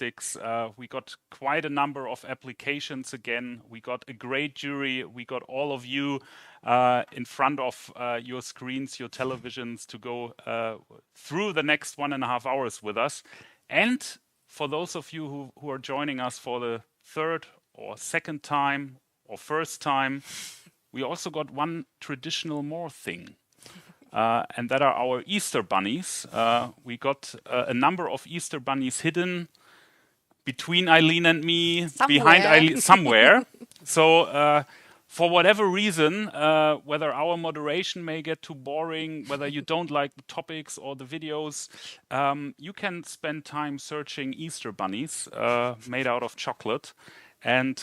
statistics. We got quite a number of applications again. We got a great jury. We got all of you in front of your screens, your televisions, to go through the next 1.5 hours with us. And for those of you who are joining us for the third or second time or first time, we also got one traditional more thing. And that are our Easter bunnies. We got a number of Easter bunnies hidden between Eileen and me, behind Eileen, somewhere. So for whatever reason, whether our moderation may get too boring, whether you don't like the topics or the videos, you can spend time searching Easter bunnies made out of chocolate. And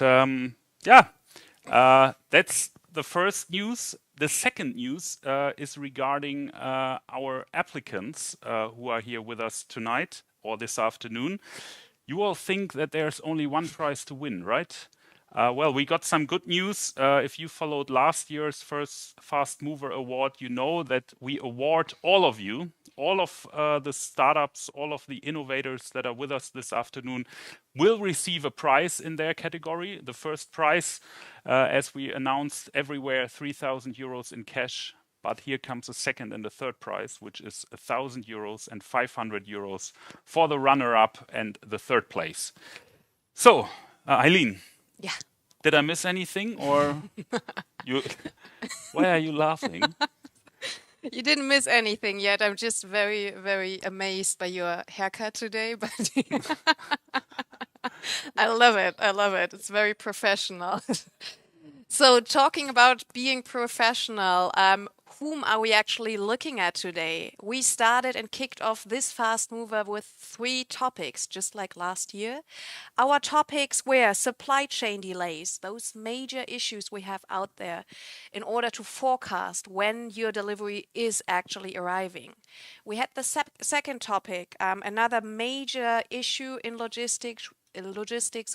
that's the first news. The second news is regarding our applicants who are here with us tonight or this afternoon. You all think that there's only one prize to win, right? Well, we got some good news. If you followed last year's first Fast Mover Award, you know that we award all of you, all of the startups, all of the innovators that are with us this afternoon will receive a prize in their category. The first prize, as we announced everywhere, 3,000 euros in cash. But here comes a second and a third prize, which is 1,000 euros and 500 euros for the runner-up and the third place. So, Eileen. Yeah. Did I miss anything, or you? Why are you laughing? You didn't miss anything yet. I'm just very, very amazed by your haircut today. But I love it. I love it. It's very professional. So, talking about being professional, whom are we actually looking at today? We started and kicked off this fast mover with 3 topics, just like last year. Our topics were supply chain delays, those major issues we have out there in order to forecast when your delivery is actually arriving. We had the second topic, another major issue in logistics,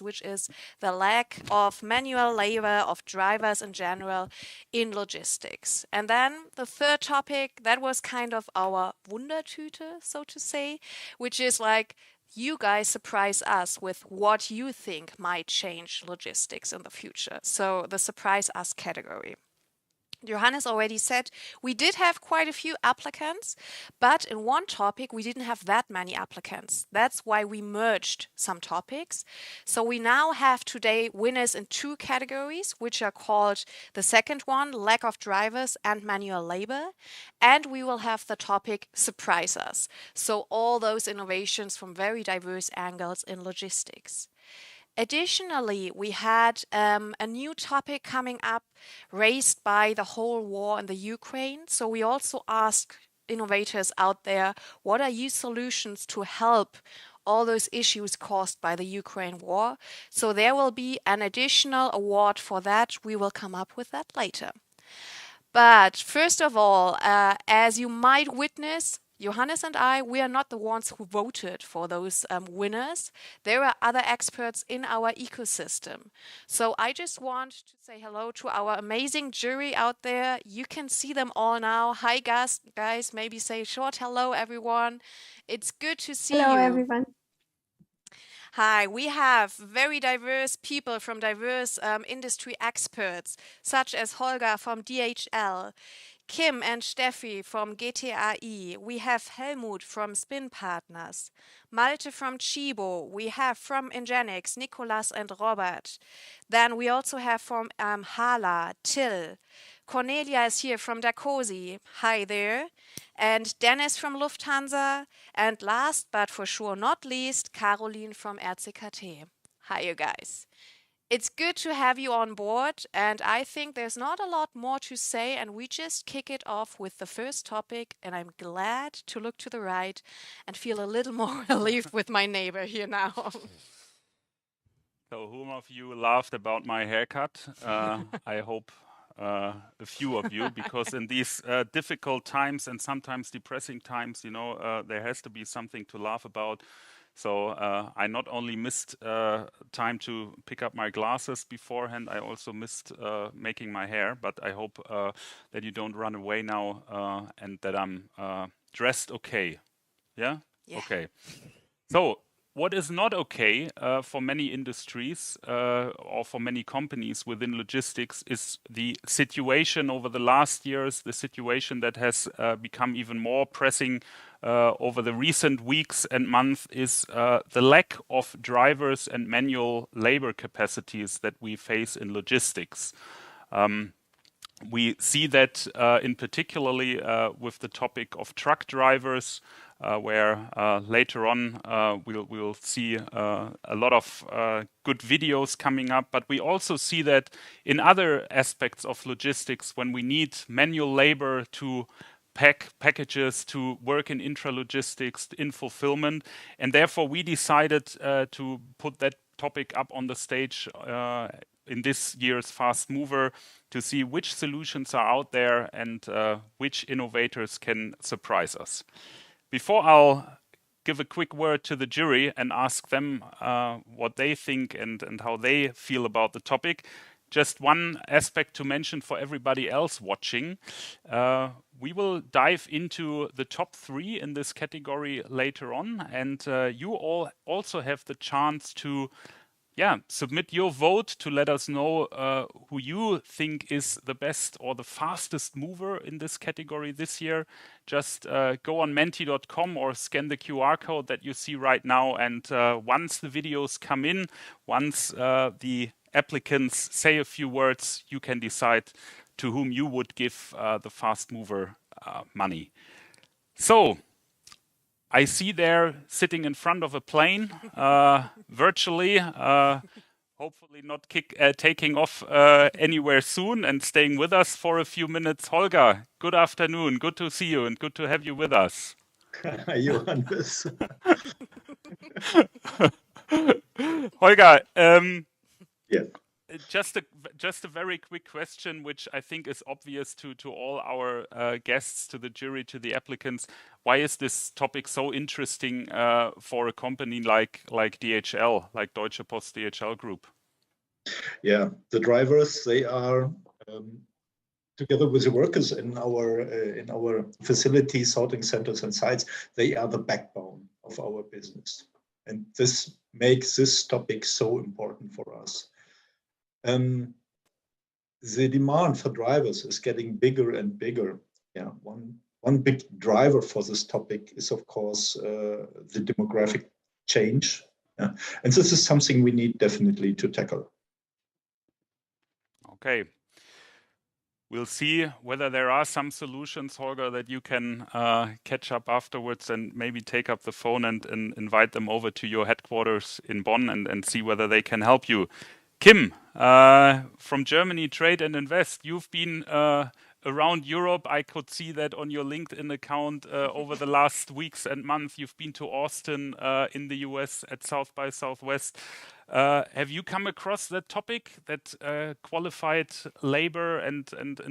which is the lack of manual labor, of drivers in general in logistics. And then the third topic, that was kind of our Wundertüte, so to say, which is like, you guys surprise us with what you think might change logistics in the future. So the surprise us category. Johannes already said we did have quite a few applicants, but in one topic we didn't have that many applicants. That's why we merged some topics. So we now have today winners in 2 categories, which are called the second one, lack of drivers and manual labor. And we will have the topic surprise us. So all those innovations from very diverse angles in logistics. Additionally, we had a new topic coming up raised by the whole war in the Ukraine. So we also asked innovators out there, what are your solutions to help all those issues caused by the Ukraine war? So there will be an additional award for that. We will come up with that later. But first of all, as you might witness, Johannes and I, we are not the ones who voted for those winners. There are other experts in our ecosystem. So I just want to say hello to our amazing jury out there. You can see them all now. Hi, guys. Maybe say a short hello, everyone. It's good to see you. Hello, everyone. Hi, we have very diverse people from diverse industry experts, such as Holger from DHL, Kim and Steffi from GTAI. We have Helmut from Spin Partners, Malte from Chibo. We have from Ingenix, Nicolas and Robert. Then we also have from Hala, Till. Cornelia is here from Dacosi. Hi there. And Dennis from Lufthansa. And last but for sure not least, Caroline from RCKT. Hi, you guys. It's good to have you on board, and I think there's not a lot more to say, and we just kick it off with the first topic, and I'm glad to look to the right and feel a little more relieved with my neighbor here now. So whom of you laughed about my haircut? I hope a few of you, because in these difficult times and sometimes depressing times, there has to be something to laugh about. So I not only missed time to pick up my glasses beforehand, I also missed making my hair. But I hope that you don't run away now and that I'm dressed okay. Yeah? Yeah. Okay. So what is not okay for many industries or for many companies within logistics is the situation over the last years, the situation that has become even more pressing over the recent weeks and months is the lack of drivers and manual labor capacities that we face in logistics. We see that in particularly with the topic of truck drivers, where later on we'll see a lot of good videos coming up. But we also see that in other aspects of logistics, when we need manual labor to pack packages, to work in intralogistics, in fulfillment, and therefore we decided to put that topic up on the stage in this year's Fast Mover to see which solutions are out there and which innovators can surprise us. Before I'll give a quick word to the jury and ask them what they think and how they feel about the topic, just one aspect to mention for everybody else watching. We will dive into the top 3 in this category later on, and you all also have the chance to submit your vote to let us know who you think is the best or the fastest mover in this category this year. Just go on menti.com or scan the QR code that you see right now. And once the videos come in, once the applicants say a few words, you can decide to whom you would give the fast mover money. So, I see there sitting in front of a plane, virtually, hopefully not taking off anywhere soon and staying with us for a few minutes. Holger, good afternoon. Good to see you and good to have you with us. Johannes. Holger, yes. Just a very quick question, which I think is obvious to all our guests, to the jury, to the applicants. Why is this topic so interesting for a company like DHL, like Deutsche Post DHL Group? Yeah, the drivers, they are together with the workers in our facilities, sorting centers and sites, they are the backbone of our business. And this makes this topic so important for us. The demand for drivers is getting bigger and bigger. Yeah, one big driver for this topic is, of course, the demographic change. Yeah. And this is something we need definitely to tackle. Okay. We'll see whether there are some solutions, Holger, that you can catch up afterwards and maybe take up the phone and invite them over to your headquarters in Bonn and see whether they can help you. Kim, from Germany Trade and Invest, you've been around Europe. I could see that on your LinkedIn account over the last weeks and months. You've been to Austin in the US at South by Southwest. Have you come across that topic, that qualified labor and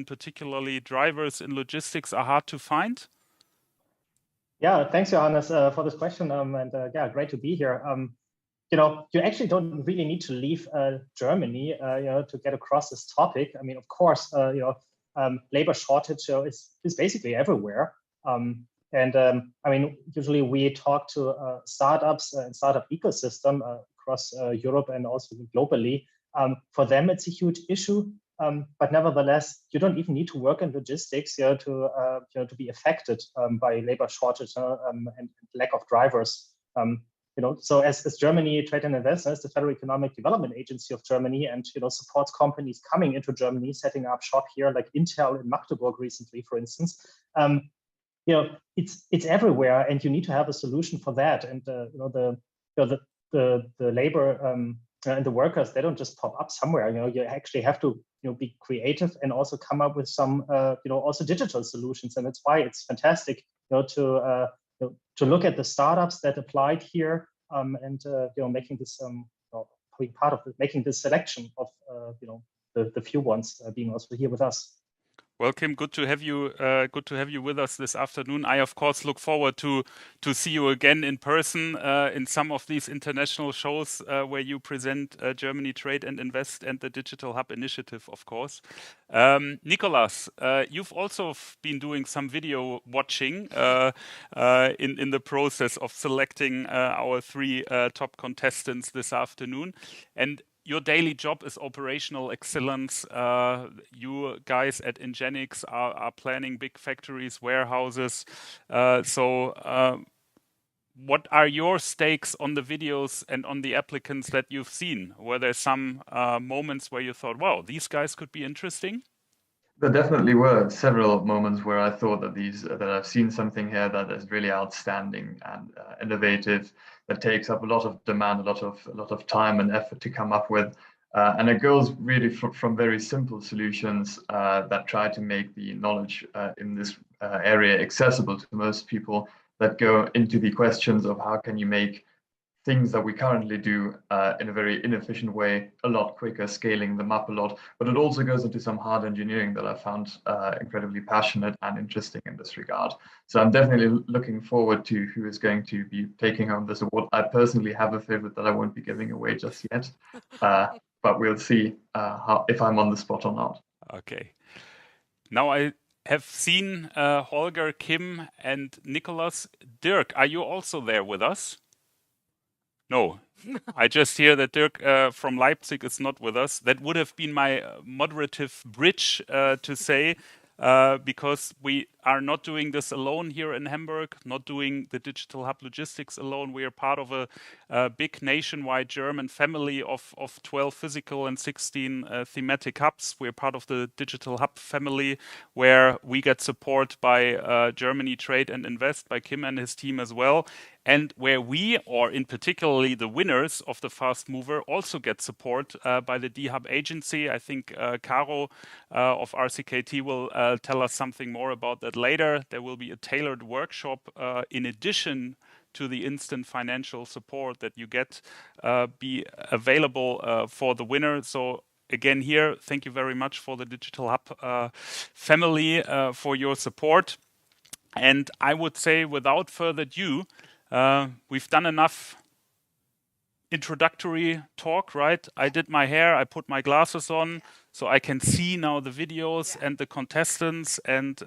particularly drivers in logistics are hard to find? Yeah, thanks, Johannes, for this question. Great to be here. You actually don't really need to leave Germany, to get across this topic. I mean, of course, labor shortage is basically everywhere. Usually we talk to startups and startup ecosystem across Europe and also globally. For them, it's a huge issue. But nevertheless, you don't even need to work in logistics to be affected by labor shortage and lack of drivers. So as Germany Trade and Invest, as the Federal Economic Development Agency of Germany, and supports companies coming into Germany, setting up shop here, like Intel in Magdeburg recently, for instance. It's everywhere, and you need to have a solution for that. And the labor and the workers, they don't just pop up somewhere. You actually have to be creative and also come up with some also digital solutions. And that's why it's fantastic to look at the startups that applied here and making this being part of making this selection of the few ones being also here with us. Well, Kim, good to have you. Good to have you with us this afternoon. I, of course, look forward to see you again in person in some of these international shows where you present Germany Trade and Invest and the Digital Hub Initiative, of course. Nicolas, you've also been doing some video watching in the process of selecting our three top contestants this afternoon, and your daily job is operational excellence. You guys at Ingenix are planning big factories, warehouses. What are your stakes on the videos and on the applicants that you've seen? Were there some moments where you thought, wow, these guys could be interesting? There definitely were several moments where I thought that I've seen something here that is really outstanding and innovative, that takes up a lot of demand, a lot of time and effort to come up with, and it goes really from very simple solutions that try to make the knowledge in this area accessible to most people, that go into the questions of how can you make things that we currently do in a very inefficient way a lot quicker, scaling them up a lot. But it also goes into some hard engineering that I found incredibly passionate and interesting in this regard. So I'm definitely looking forward to who is going to be taking home this award. I personally have a favorite that I won't be giving away just yet, but we'll see if I'm on the spot or not. Okay. Now I have seen Holger, Kim, and Nicolas. Dirk, are you also there with us? No, I just hear that Dirk from Leipzig is not with us. That would have been my moderative bridge to say, because we are not doing this alone here in Hamburg, not doing the Digital Hub Logistics alone. We are part of a big nationwide German family of 12 physical and 16 thematic hubs. We're part of the Digital Hub family, where we get support by Germany Trade and Invest, by Kim and his team as well. And where we, or in particularly the winners of the Fast Mover, also get support by the D-Hub agency. I think Caro of RCKT will tell us something more about that later. There will be a tailored workshop in addition to the instant financial support that you get be available for the winner. So again here, thank you very much for the Digital Hub family for your support. And I would say, without further ado, we've done enough introductory talk, right? I did my hair, I put my glasses on, so I can see now the videos and the contestants, and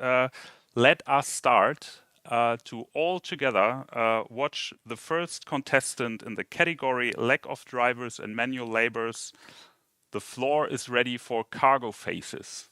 let us start to all together watch the first contestant in the category lack of drivers and manual laborers. The floor is ready for cargo faces.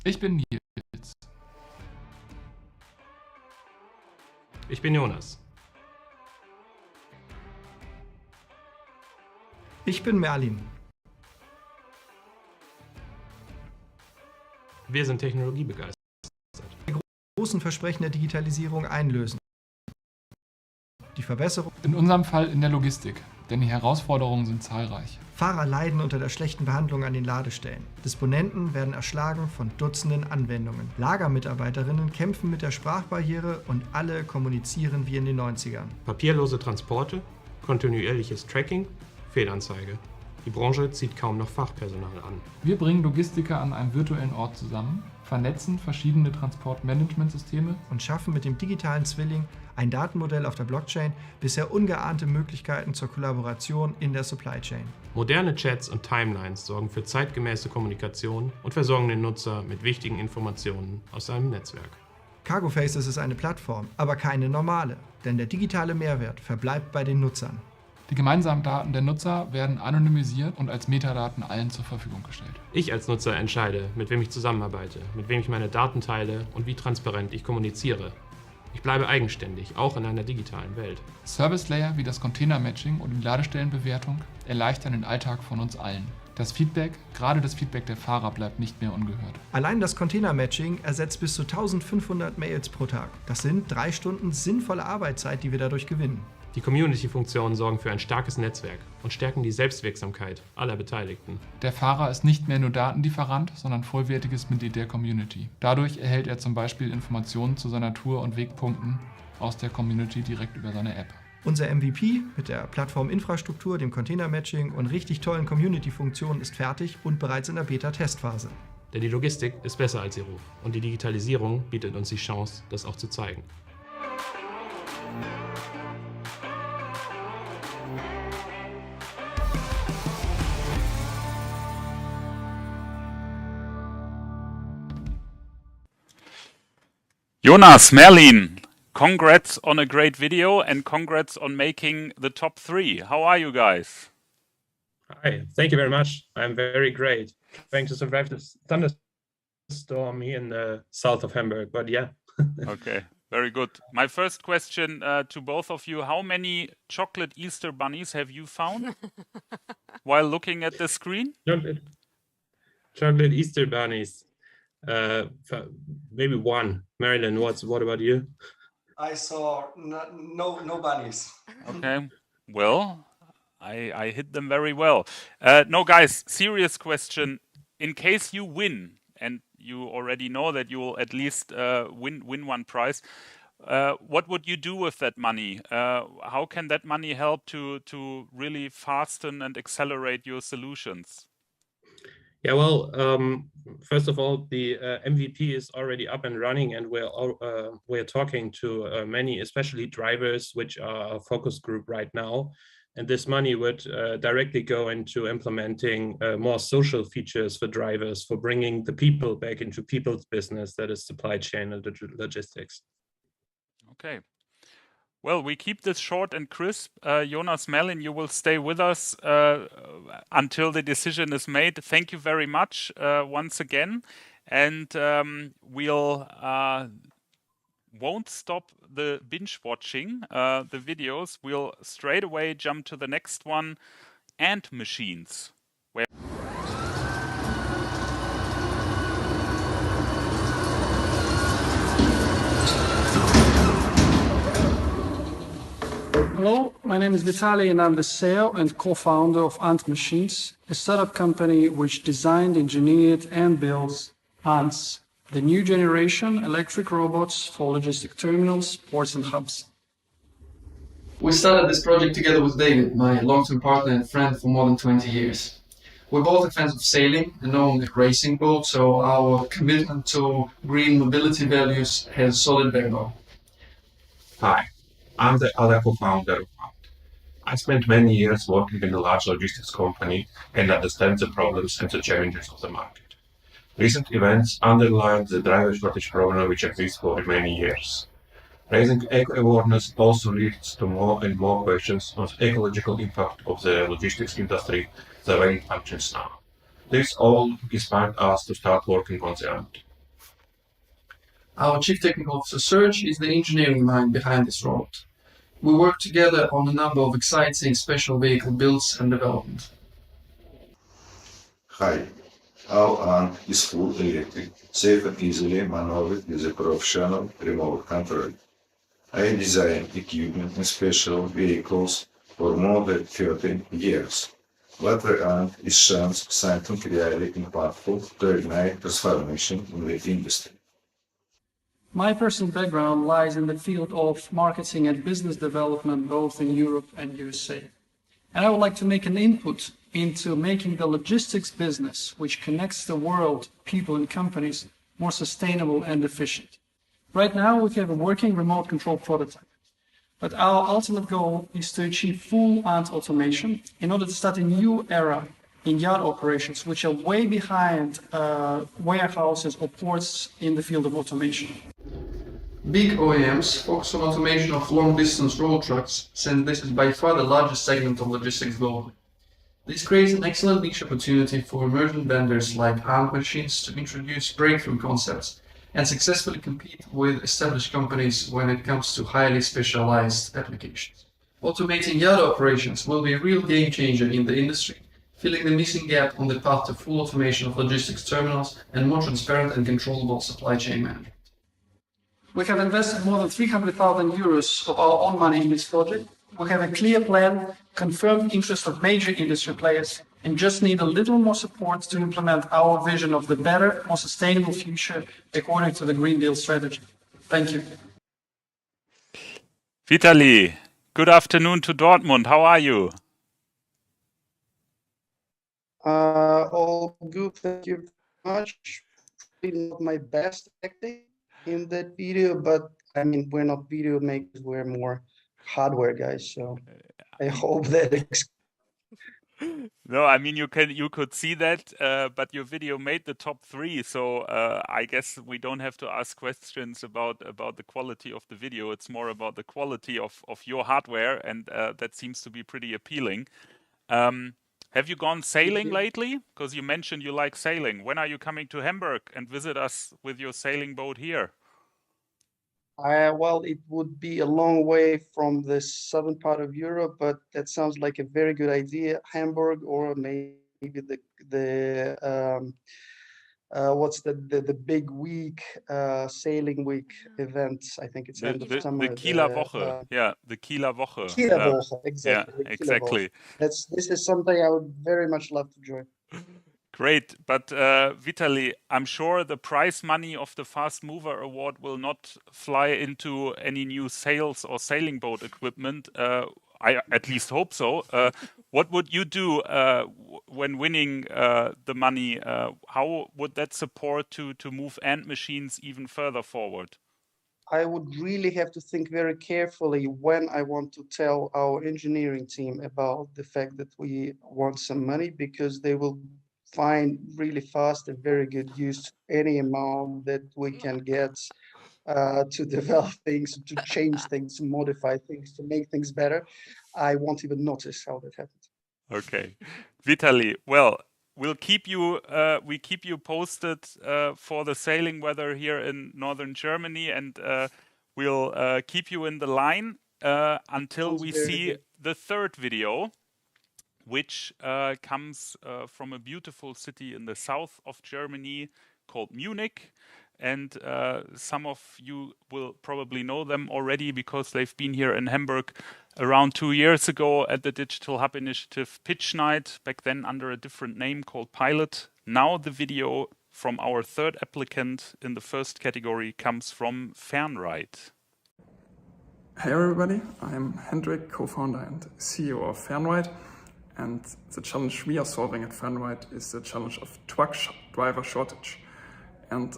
Ich bin Nils. Ich bin Jonas. Ich bin Merlin. Wir sind technologiebegeistert. Die großen Versprechen der Digitalisierung einlösen. Die Verbesserung. In unserem Fall in der Logistik, denn die Herausforderungen sind zahlreich. Fahrer leiden unter der schlechten Behandlung an den Ladestellen. Disponenten werden erschlagen von Dutzenden Anwendungen. Lagermitarbeiterinnen kämpfen mit der Sprachbarriere und alle kommunizieren wie in den 90ern. Papierlose Transporte, kontinuierliches Tracking, Fehlanzeige. Die Branche zieht kaum noch Fachpersonal an. Wir bringen Logistiker an einem virtuellen Ort zusammen, vernetzen verschiedene Transportmanagementsysteme und schaffen mit dem digitalen Zwilling ein Datenmodell auf der Blockchain bisher ungeahnte Möglichkeiten zur Kollaboration in der Supply Chain. Moderne Chats und Timelines sorgen für zeitgemäße Kommunikation und versorgen den Nutzer mit wichtigen Informationen aus seinem Netzwerk. Cargo Faces ist eine Plattform, aber keine normale, denn der digitale Mehrwert verbleibt bei den Nutzern. Die gemeinsamen Daten der Nutzer werden anonymisiert und als Metadaten allen zur Verfügung gestellt. Ich als Nutzer entscheide, mit wem ich zusammenarbeite, mit wem ich meine Daten teile und wie transparent ich kommuniziere. Ich bleibe eigenständig, auch in einer digitalen Welt. Service Layer wie das Container-Matching und die Ladestellenbewertung erleichtern den Alltag von uns allen. Das Feedback, gerade das Feedback der Fahrer, bleibt nicht mehr ungehört. Allein das Container-Matching ersetzt bis zu 1500 Mails pro Tag. Das sind 3 Stunden sinnvolle Arbeitszeit, die wir dadurch gewinnen. Die Community-Funktionen sorgen für ein starkes Netzwerk und stärken die Selbstwirksamkeit aller Beteiligten. Der Fahrer ist nicht mehr nur Datenlieferant, sondern vollwertiges Mitglied der Community. Dadurch erhält er zum Beispiel Informationen zu seiner Tour und Wegpunkten aus der Community direkt über seine App. Unser MVP mit der Plattforminfrastruktur, dem Container-Matching und richtig tollen Community-Funktionen ist fertig und bereits in der Beta-Testphase. Denn die Logistik ist besser als ihr Ruf und die Digitalisierung bietet uns die Chance, das auch zu zeigen. Jonas, Merlin, congrats on a great video and congrats on making the top 3. How are you guys? Hi, thank you very much. I'm very great. Trying to survive this thunderstorm here in the south of Hamburg, but yeah. Okay, very good. My first question to both of you, how many chocolate Easter bunnies have you found while looking at the screen? Chocolate Easter bunnies. Maybe one. Marilyn, what about you? I saw no bunnies. Okay, well, I hit them very well. No, guys, serious question. In case you win, and you already know that you will at least win one prize, what would you do with that money? How can that money help to really fasten and accelerate your solutions? Yeah, well, first of all, the MVP is already up and running, and we're talking to many, especially drivers, which are a focus group right now. And this money would directly go into implementing more social features for drivers, for bringing the people back into people's business, that is supply chain and logistics. Okay. Well, we keep this short and crisp. Jonas, Merlin, you will stay with us until the decision is made. Thank you very much once again. And we'll won't stop the binge watching the videos. We'll straight away jump to the next one, and machines. Hello, my name is Vitaly and I'm the CEO and co-founder of Ant Machines, a startup company which designed, engineered and builds Ants, the new generation electric robots for logistic terminals, ports and hubs. We started this project together with David, my long-term partner and friend for more than 20 years. We're both fans of sailing and own a racing boat, so our commitment to green mobility values has solid backbone. Hi. I'm the other co-founder of Ant. I spent many years working in a large logistics company and understand the problems and the challenges of the market. Recent events underlined the driver shortage problem which exists for many years. Raising eco-awareness also leads to more and more questions on the ecological impact of the logistics industry the way it functions now. This all inspired us to start working on the Ant. Our Chief Technical Officer Serge is the engineering mind behind this robot. We work together on a number of exciting special vehicle builds and development. Hi, our Ant is full electric, safe and easily maneuvered with a professional remote control. I designed equipment and special vehicles for more than 13 years. What the Ant is something really impactful to ignite transformation in the industry. My personal background lies in the field of marketing and business development both in Europe and USA. And I would like to make an input into making the logistics business, which connects the world, people and companies, more sustainable and efficient. Right now, we have a working remote control prototype. But our ultimate goal is to achieve full ant automation in order to start a new era in yard operations, which are way behind warehouses or ports in the field of automation. Big OEMs focus on automation of long-distance road trucks, since this is by far the largest segment of logistics globally. This creates an excellent niche opportunity for emerging vendors like Ant Machines to introduce breakthrough concepts and successfully compete with established companies when it comes to highly specialized applications. Automating yard operations will be a real game changer in the industry, filling the missing gap on the path to full automation of logistics terminals and more transparent and controllable supply chain management. We have invested more than 300,000 euros of our own money in this project. We have a clear plan, confirmed interest of major industry players, and just need a little more support to implement our vision of the better, more sustainable future according to the Green Deal strategy. Thank you. Vitali, good afternoon to Dortmund. How are you? All good, thank you very much. Probably not my best acting in that video, but I mean, we're not video makers, we're more hardware guys, so I hope that No, I mean you could see that, but your video made the top 3, so I guess we don't have to ask questions about the quality of the video. It's more about the quality of your hardware, and that seems to be pretty appealing. Have you gone sailing lately? Because you mentioned you like sailing. When are you coming to Hamburg and visit us with your sailing boat here? well, it would be a long way from the southern part of Europe, but that sounds like a very good idea. Hamburg, or maybe what's the big week, sailing week event? I think it's end of summer. The Kieler Woche. Yeah, the Kieler Woche. Kieler Woche, exactly. Yeah, exactly. This is something I would very much love to join. Great, but Vitali, I'm sure the prize money of the Fast Mover Award will not fly into any new sails or sailing boat equipment. I at least hope so. What would you do when winning the money? How would that support to move Ant Machines even further forward? I would really have to think very carefully when I want to tell our engineering team about the fact that we want some money, because they will find really fast a very good use to any amount that we can get to develop things, to change things, to modify things, to make things better. I won't even notice how that happens. Okay, Vitali. Well, we keep you posted for the sailing weather here in northern Germany, and we'll keep you in the line until we see the third video, which comes from a beautiful city in the south of Germany called Munich. And some of you will probably know them already because they've been here in Hamburg around 2 years ago at the Digital Hub Initiative Pitch Night, back then under a different name called Pilot. Now the video from our third applicant in the first category comes from Fernride. Hey everybody, I'm Hendrik, co-founder and CEO of Fernride. And the challenge we are solving at Fernride is the challenge of truck driver shortage. And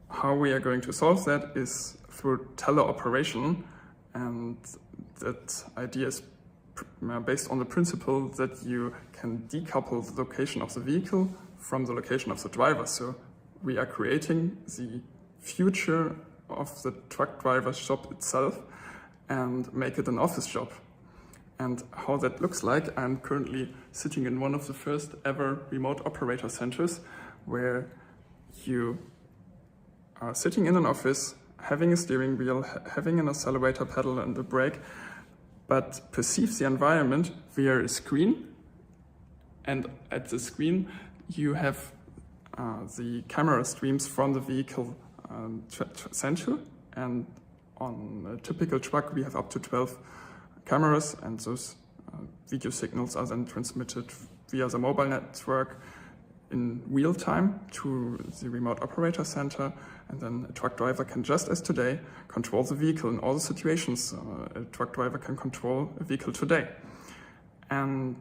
how we are going to solve that is through teleoperation. And that idea is based on the principle that you can decouple the location of the vehicle from the location of the driver. So we are creating the future of the truck driver shop itself and make it an office job. And how that looks like, I'm currently sitting in one of the first ever remote operator centers where you are sitting in an office, having a steering wheel, having an accelerator pedal and a brake, but perceive the environment via a screen. And at the screen, you have the camera streams from the vehicle central. And on a typical truck, we have up to 12 cameras, and those video signals are then transmitted via the mobile network in real time to the remote operator center, and then a truck driver can, just as today, control the vehicle in all the situations a truck driver can control a vehicle today. And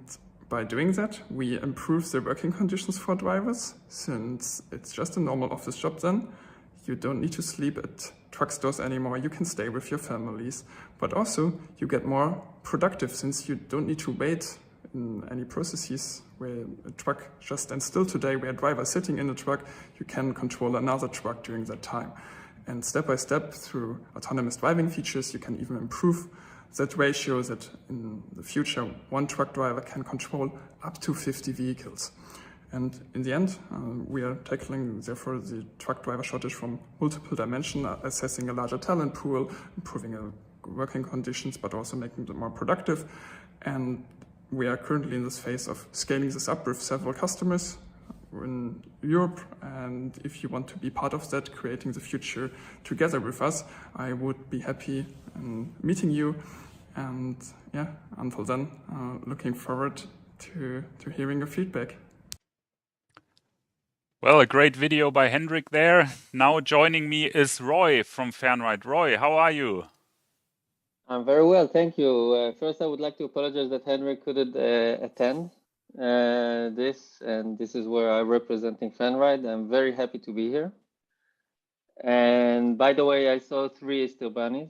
by doing that, we improve the working conditions for drivers, since it's just a normal office job then. You don't need to sleep at truck stores anymore. You can stay with your families. But also, you get more productive, since you don't need to wait in any processes where a truck just stands still today, where a driver is sitting in a truck, you can control another truck during that time. And step by step, through autonomous driving features, you can even improve that ratio, that in the future, one truck driver can control up to 50 vehicles. And in the end, we are tackling, therefore, the truck driver shortage from multiple dimensions, assessing a larger talent pool, improving working conditions, but also making them more productive. And we are currently in this phase of scaling this up with several customers in Europe. And if you want to be part of that, creating the future together with us, I would be happy in meeting you. And yeah, until then, looking forward to hearing your feedback. Well, a great video by Hendrik there. Now joining me is Roy from Fernride. Roy, how are you? I'm very well, thank you. First, I would like to apologize that Henrik couldn't attend this, and this is where I'm representing Fernride. I'm very happy to be here. And by the way, I saw 3 Easter bunnies.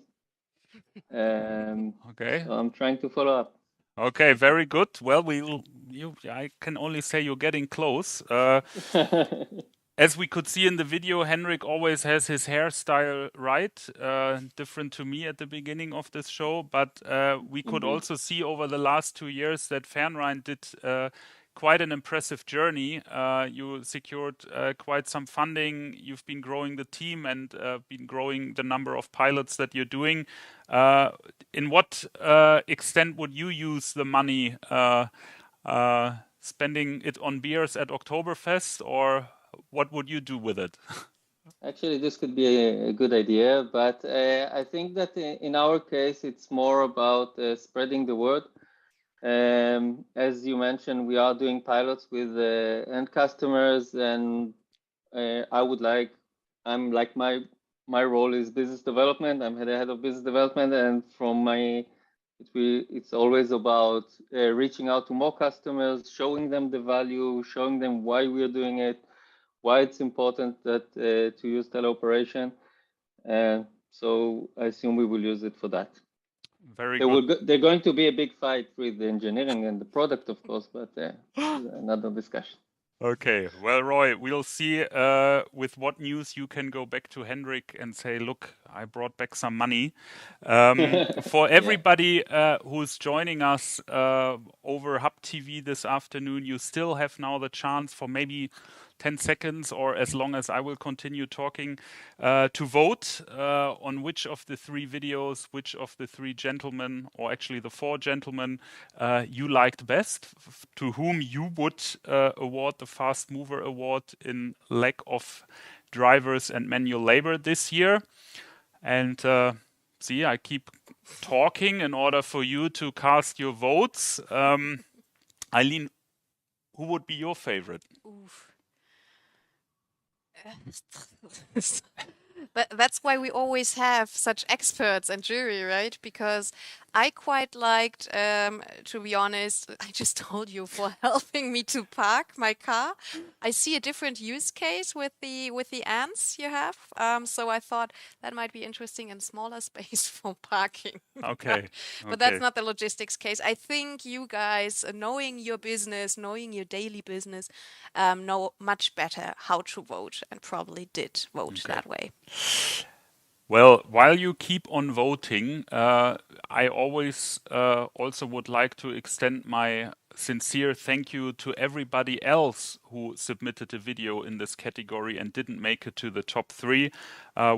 Okay. So I'm trying to follow up. Okay, very good. Well, I can only say you're getting close. As we could see in the video, Henrik always has his hairstyle right, different to me at the beginning of this show. But we could also see over the last 2 years that Fernride did quite an impressive journey. You secured quite some funding. You've been growing the team and been growing the number of pilots that you're doing. In what extent would you use the money, spending it on beers at Oktoberfest, or what would you do with it? Actually, this could be a good idea, but I think that in our case, it's more about spreading the word. As you mentioned, we are doing pilots with end customers, and my role is business development. I'm the head of business development, and it's always about reaching out to more customers, showing them the value, showing them why we are doing it, why it's important that to use teleoperation. So I assume we will use it for that. Very good. They're going to be a big fight with the engineering and the product, of course, but another discussion. Okay, well, Roy, we'll see with what news you can go back to Hendrik and say, look, I brought back some money. For everybody who's joining us over Hub TV this afternoon, you still have now the chance for maybe 10 seconds or as long as I will continue talking to vote on which of the 3 videos, which of the 3 gentlemen, or actually the 4 gentlemen you liked best, to whom you would award the Fast Mover Award in lack of drivers and manual labor this year. And see, I keep talking in order for you to cast your votes. Eileen, who would be your favorite? Oof. That's why we always have such experts and jury, right? Because I quite liked, to be honest, I just told you, for helping me to park my car. I see a different use case with the ants you have. So I thought that might be interesting in smaller space for parking. Okay. But that's not the logistics case. I think you guys, knowing your business, knowing your daily business, know much better how to vote and probably did vote that way. Well, while you keep on voting, I always also would like to extend my sincere thank you to everybody else who submitted a video in this category and didn't make it to the top 3.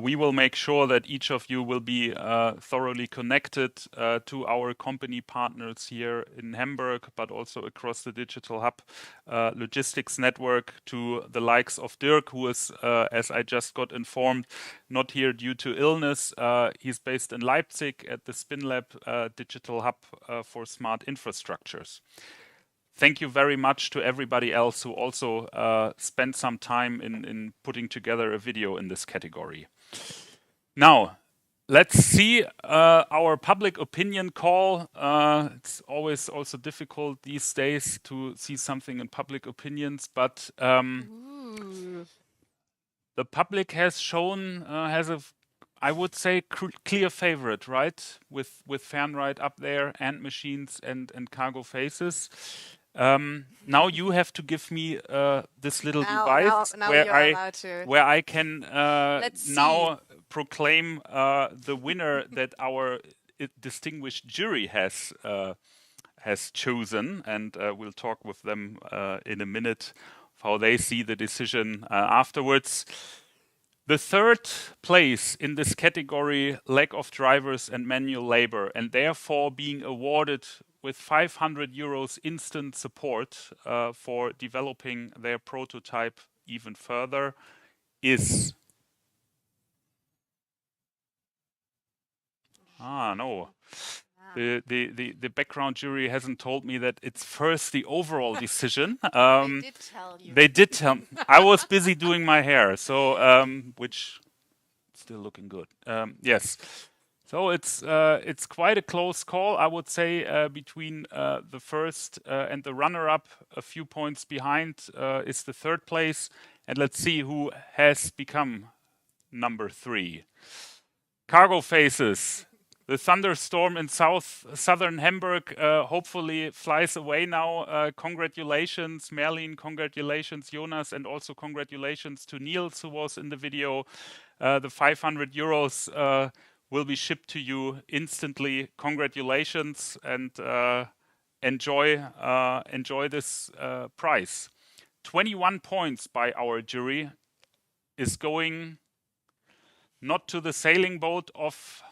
We will make sure that each of you will be thoroughly connected to our company partners here in Hamburg, but also across the Digital Hub logistics network, to the likes of Dirk, who is, as I just got informed, not here due to illness. He's based in Leipzig at the SpinLab Digital Hub for Smart Infrastructures. Thank you very much to everybody else who also spent some time in putting together a video in this category. Now, let's see our public opinion call. It's always also difficult these days to see something in public opinions, but the public has shown has a, I would say, clear favorite, right? With Fernride up there, and machines and cargo faces. Now you have to give me this little device now where you're allowed to. where I can Let's now proclaim the winner that our distinguished jury has chosen, and we'll talk with them in a minute of how they see the decision afterwards. The third place in this category, lack of drivers and manual labor, and therefore being awarded with 500 euros instant support for developing their prototype even further, is... no. The background jury hasn't told me that it's first the overall decision. They did tell you. They did tell me. I was busy doing my hair, so which still looking good. Yes, so it's quite a close call, I would say, between the first and the runner-up. A few points behind is the third place, and let's see who has become number 3. Cargo faces. The thunderstorm in southern Hamburg hopefully flies away now. Congratulations, Merlin. Congratulations, Jonas. And also congratulations to Niels, who was in the video. The 500 euros will be shipped to you instantly. Congratulations, and enjoy this prize. 21 points by our jury is going not to the sailing boat of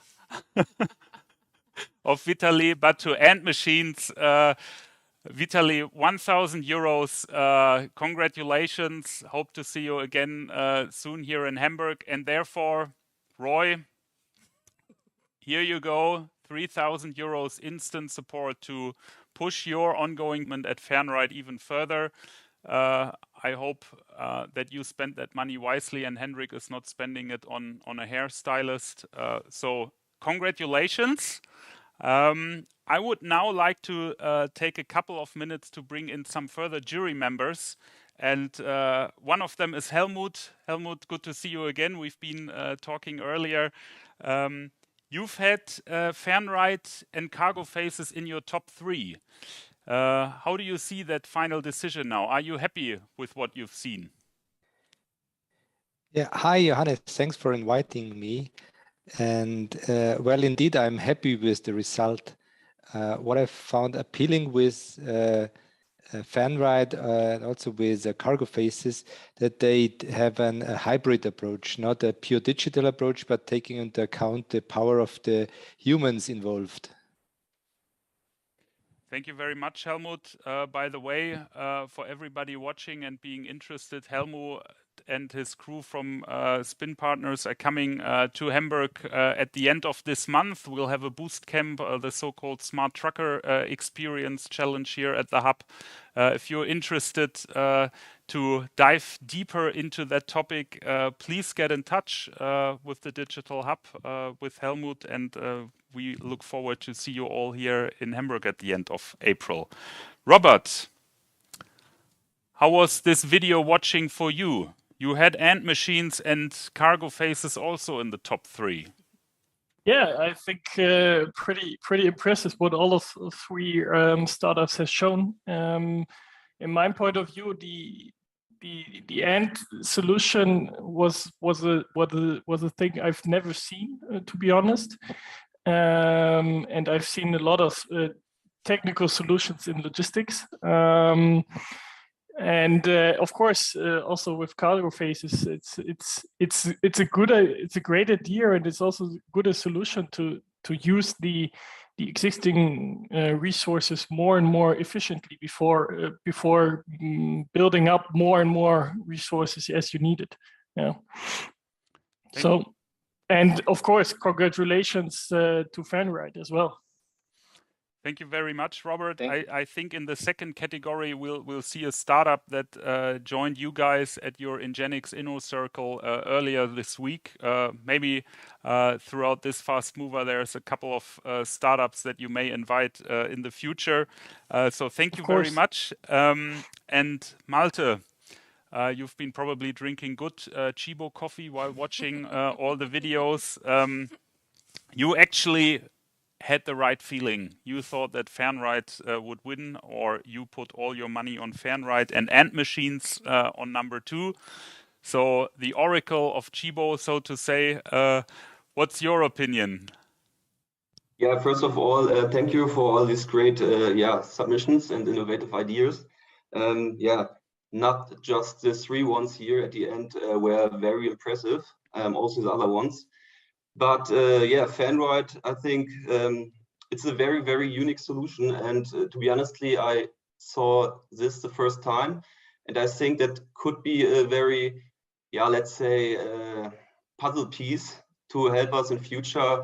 Vitaly, but to Ant Machines. Vitaly, 1,000 euros. Congratulations. Hope to see you again soon here in Hamburg. And therefore, Roy, here you go. 3,000 euros instant support to push your ongoing movement at Fernride even further. I hope that you spend that money wisely and Henrik is not spending it on a hairstylist. So congratulations. I would now like to take a couple of minutes to bring in some further jury members. And one of them is Helmut. Helmut, good to see you again. We've been talking earlier. You've had Fernride and Cargo Faces in your top 3. How do you see that final decision now? Are you happy with what you've seen? Yeah, hi Johannes, thanks for inviting me. And well, indeed, I'm happy with the result. What I found appealing with Fernride and also with Cargo Faces, that they have a hybrid approach, not a pure digital approach, but taking into account the power of the humans involved. Thank you very much, Helmut. By the way, for everybody watching and being interested, Helmut and his crew from Spin Partners are coming to Hamburg at the end of this month. We'll have a boost camp, the so-called Smart Trucker Experience Challenge here at the Hub. If you're interested to dive deeper into that topic, please get in touch with the Digital Hub, with Helmut, and we look forward to see you all here in Hamburg at the end of April. Robert, how was this video watching for you? You had Ant Machines and Cargo Faces also in the top 3. Yeah, I think pretty impressive what all of 3 startups has shown. In my point of view, the Ant solution was a thing I've never seen, to be honest. And I've seen a lot of technical solutions in logistics. And of course, also with Cargo Faces, it's a great idea, and it's also good a solution to use the existing resources more and more efficiently before building up more and more resources as you need it. Yeah. So, and of course, congratulations to Fernride as well. Thank you very much, Robert. I think in the second category, we'll see a startup that joined you guys at your Ingenix Inno Circle earlier this week. Maybe throughout this fast mover, there's a couple of startups that you may invite in the future. So thank you very much. And Malte, you've been probably drinking good Chibo coffee while watching all the videos. You actually had the right feeling. You thought that Fernride would win, or you put all your money on Fernride and Ant Machines on number 2. So the oracle of Chibo, so to say. What's your opinion? Yeah, first of all, thank you for all these great submissions and innovative ideas. Not just the 3 ones here at the end were very impressive, also the other ones. But Fanride, I think it's a very, very unique solution. And to be honestly, I saw this the first time. And I think that could be a very, let's say, puzzle piece to help us in future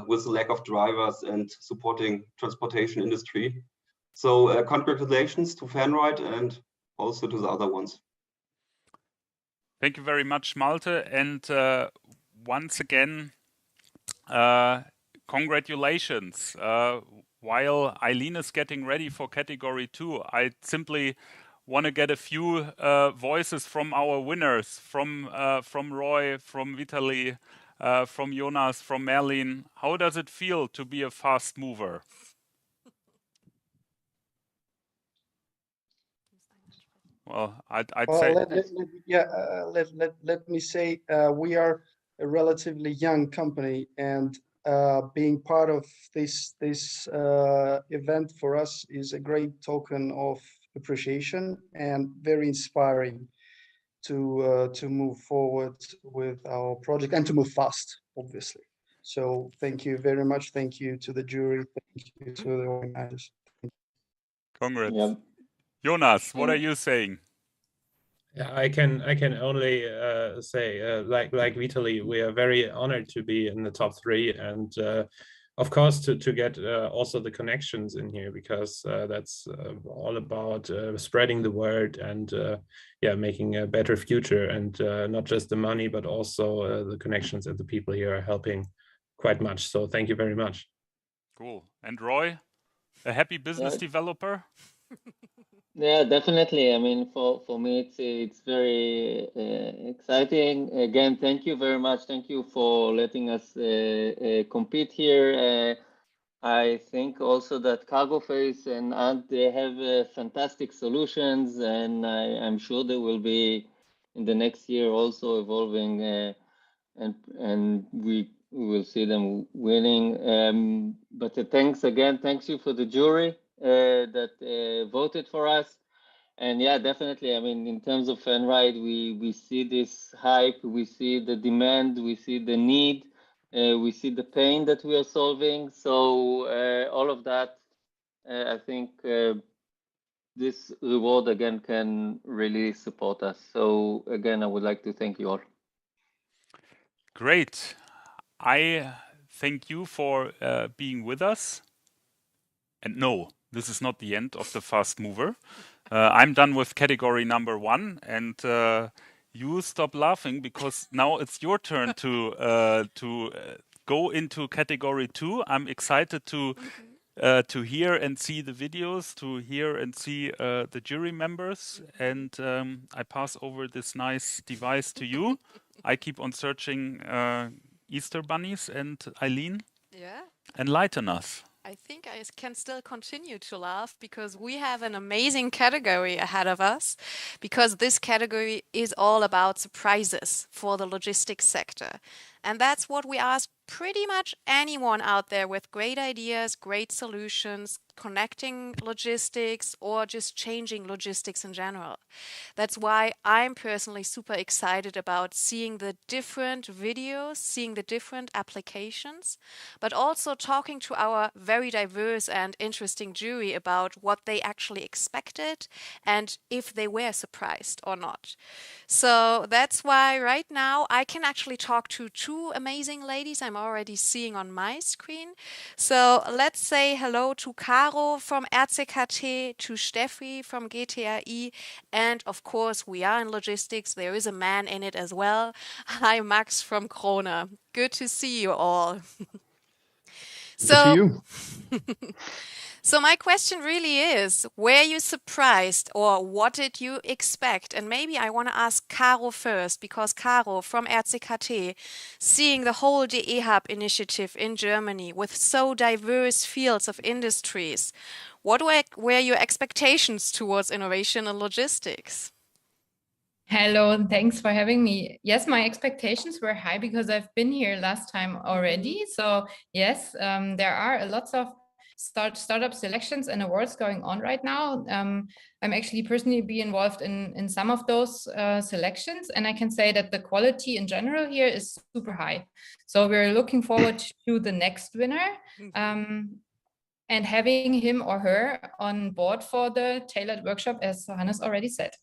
with the lack of drivers and supporting transportation industry. So congratulations to Fanride and also to the other ones. Thank you very much, Malte. And once again, congratulations. While Eileen is getting ready for category 2, I simply want to get a few voices from our winners, from Roy, from Vitaly, from Jonas, from Merlin. How does it feel to be a fast mover? Well, I'd say. Let me say we are a relatively young company, and being part of this event for us is a great token of appreciation and very inspiring to move forward with our project and to move fast, obviously. So thank you very much. Thank you to the jury. Thank you to the organizers. Congrats. Yeah. Jonas, what are you saying? Yeah, I can only say, like Vitaly, we are very honored to be in the top 3, and of course to get also the connections in here, because that's all about spreading the word and making a better future, and not just the money, but also the connections, and the people here are helping quite much. So thank you very much. Cool. And Roy, a happy business developer? Yeah, definitely. I mean, for me, it's very exciting. Again, thank you very much. Thank you for letting us compete here. I think also that CargoFace and Ant, they have fantastic solutions, and I'm sure they will be in the next year also evolving, and we will see them winning. But thanks again. Thanks you for the jury that voted for us. And yeah, definitely. I mean, in terms of Fanride, we see this hype, we see the demand, we see the need, we see the pain that we are solving. So all of that, I think this reward again can really support us. So again, I would like to thank you all. Great. I thank you for being with us. And no, this is not the end of the fast mover. I'm done with category number 1, and you stop laughing because now it's your turn to go into category 2. I'm excited to hear and see the videos, to hear and see the jury members, and I pass over this nice device to you. I keep on searching Easter bunnies, and Eileen, enlighten us. I think I can still continue to laugh because we have an amazing category ahead of us, because this category is all about surprises for the logistics sector. And that's what we ask pretty much anyone out there with great ideas, great solutions, connecting logistics or just changing logistics in general. That's why I'm personally super excited about seeing the different videos, seeing the different applications, but also talking to our very diverse and interesting jury about what they actually expected and if they were surprised or not. So that's why right now I can actually talk to 2 two amazing ladies I'm already seeing on my screen. So let's say hello to Caro from RCKT, to Steffi from GTAI, and of course we are in logistics. There is a man in it as well. Hi, Max from Krone. Good to see you all. Good to see you. So my question really is, were you surprised or what did you expect? And maybe I want to ask Caro first, because Caro from RCKT, seeing the whole DE Hub initiative in Germany with so diverse fields of industries, what were your expectations towards innovation and logistics? Hello, and thanks for having me. Yes, my expectations were high because I've been here last time already. So yes, there are lots of startup selections and awards going on right now. I'm actually personally be involved in some of those selections, and I can say that the quality in general here is super high. So we're looking forward to the next winner and having him or her on board for the tailored workshop, as Hannes already said.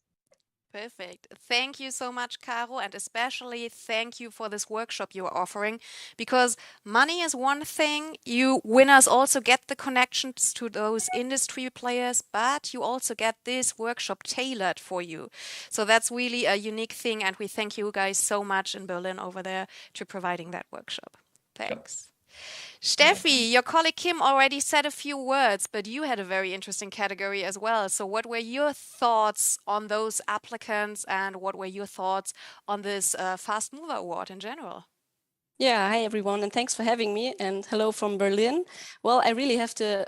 Perfect. Thank you so much, Caro, and especially thank you for this workshop you are offering, because money is one thing. You winners also get the connections to those industry players, but you also get this workshop tailored for you. So that's really a unique thing, and we thank you guys so much in Berlin over there to providing that workshop. Thanks. Steffi, your colleague Kim already said a few words, but you had a very interesting category as well. So what were your thoughts on those applicants, and what were your thoughts on this Fast Mover Award in general? Yeah, hi everyone, and thanks for having me, and hello from Berlin. Well, I really have to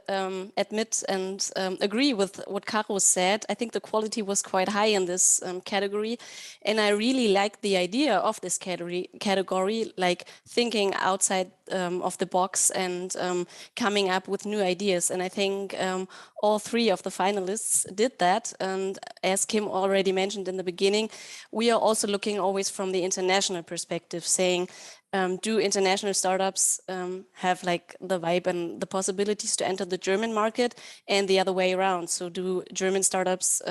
admit and agree with what Caro said. I think the quality was quite high in this category, and I really like the idea of this category, like thinking outside of the box and coming up with new ideas. And I think all three of the finalists did that. And as Kim already mentioned in the beginning, we are also looking always from the international perspective, saying, do international startups have like the vibe and the possibilities to enter the German market, and the other way around? So do German startups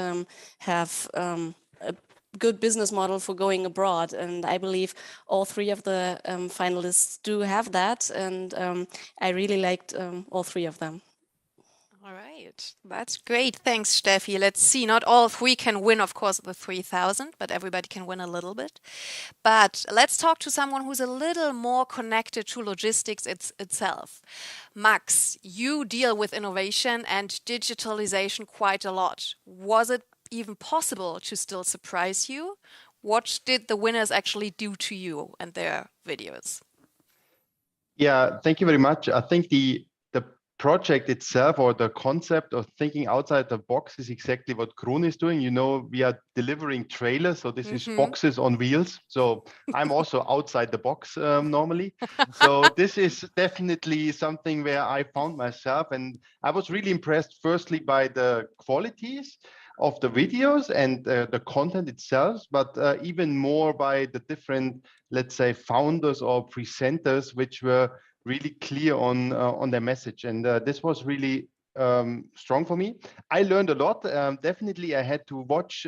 have a good business model for going abroad? And I believe all three of the finalists do have that, and I really liked all three of them. All right, that's great. Thanks, Steffi. Let's see. Not all three can win, of course, the 3,000, but everybody can win a little bit. But let's talk to someone who's a little more connected to logistics itself. Max, you deal with innovation and digitalization quite a lot. Was it even possible to still surprise you? What did the winners actually do to you and their videos? Yeah, thank you very much. I think the project itself, or the concept of thinking outside the box, is exactly what Krone is doing. You know, we are delivering trailers, so this is boxes on wheels. So I'm also outside the box normally. So this is definitely something where I found myself, and I was really impressed firstly by the qualities of the videos and the content itself, but even more by the different, let's say, founders or presenters, which were really clear on their message. And this was really strong for me. I learned a lot. Definitely, I had to watch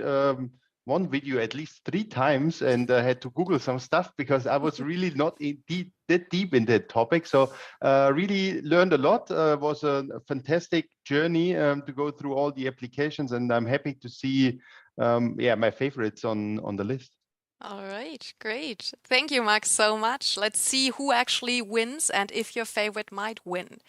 one video at least 3 times, and I had to Google some stuff because I was really not that deep in that topic. So really learned a lot. Was a fantastic journey to go through all the applications, and I'm happy to see my favorites on the list. All right, great. Thank you, Max, so much. Let's see who actually wins and if your favorite might win.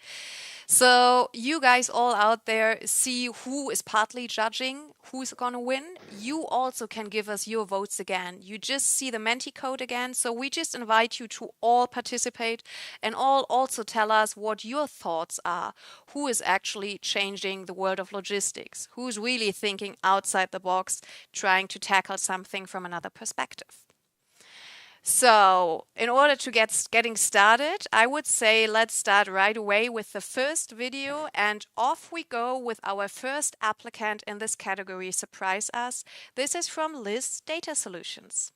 So you guys all out there see who is partly judging who's going to win. You also can give us your votes again. You just see the Menti code again. So we just invite you to all participate and all also tell us what your thoughts are. Who is actually changing the world of logistics? Who's really thinking outside the box, trying to tackle something from another perspective? So in order to getting started, I would say let's start right away with the first video, and off we go with our first applicant in this category, SupriseUs. This is from Liz Data Solutions.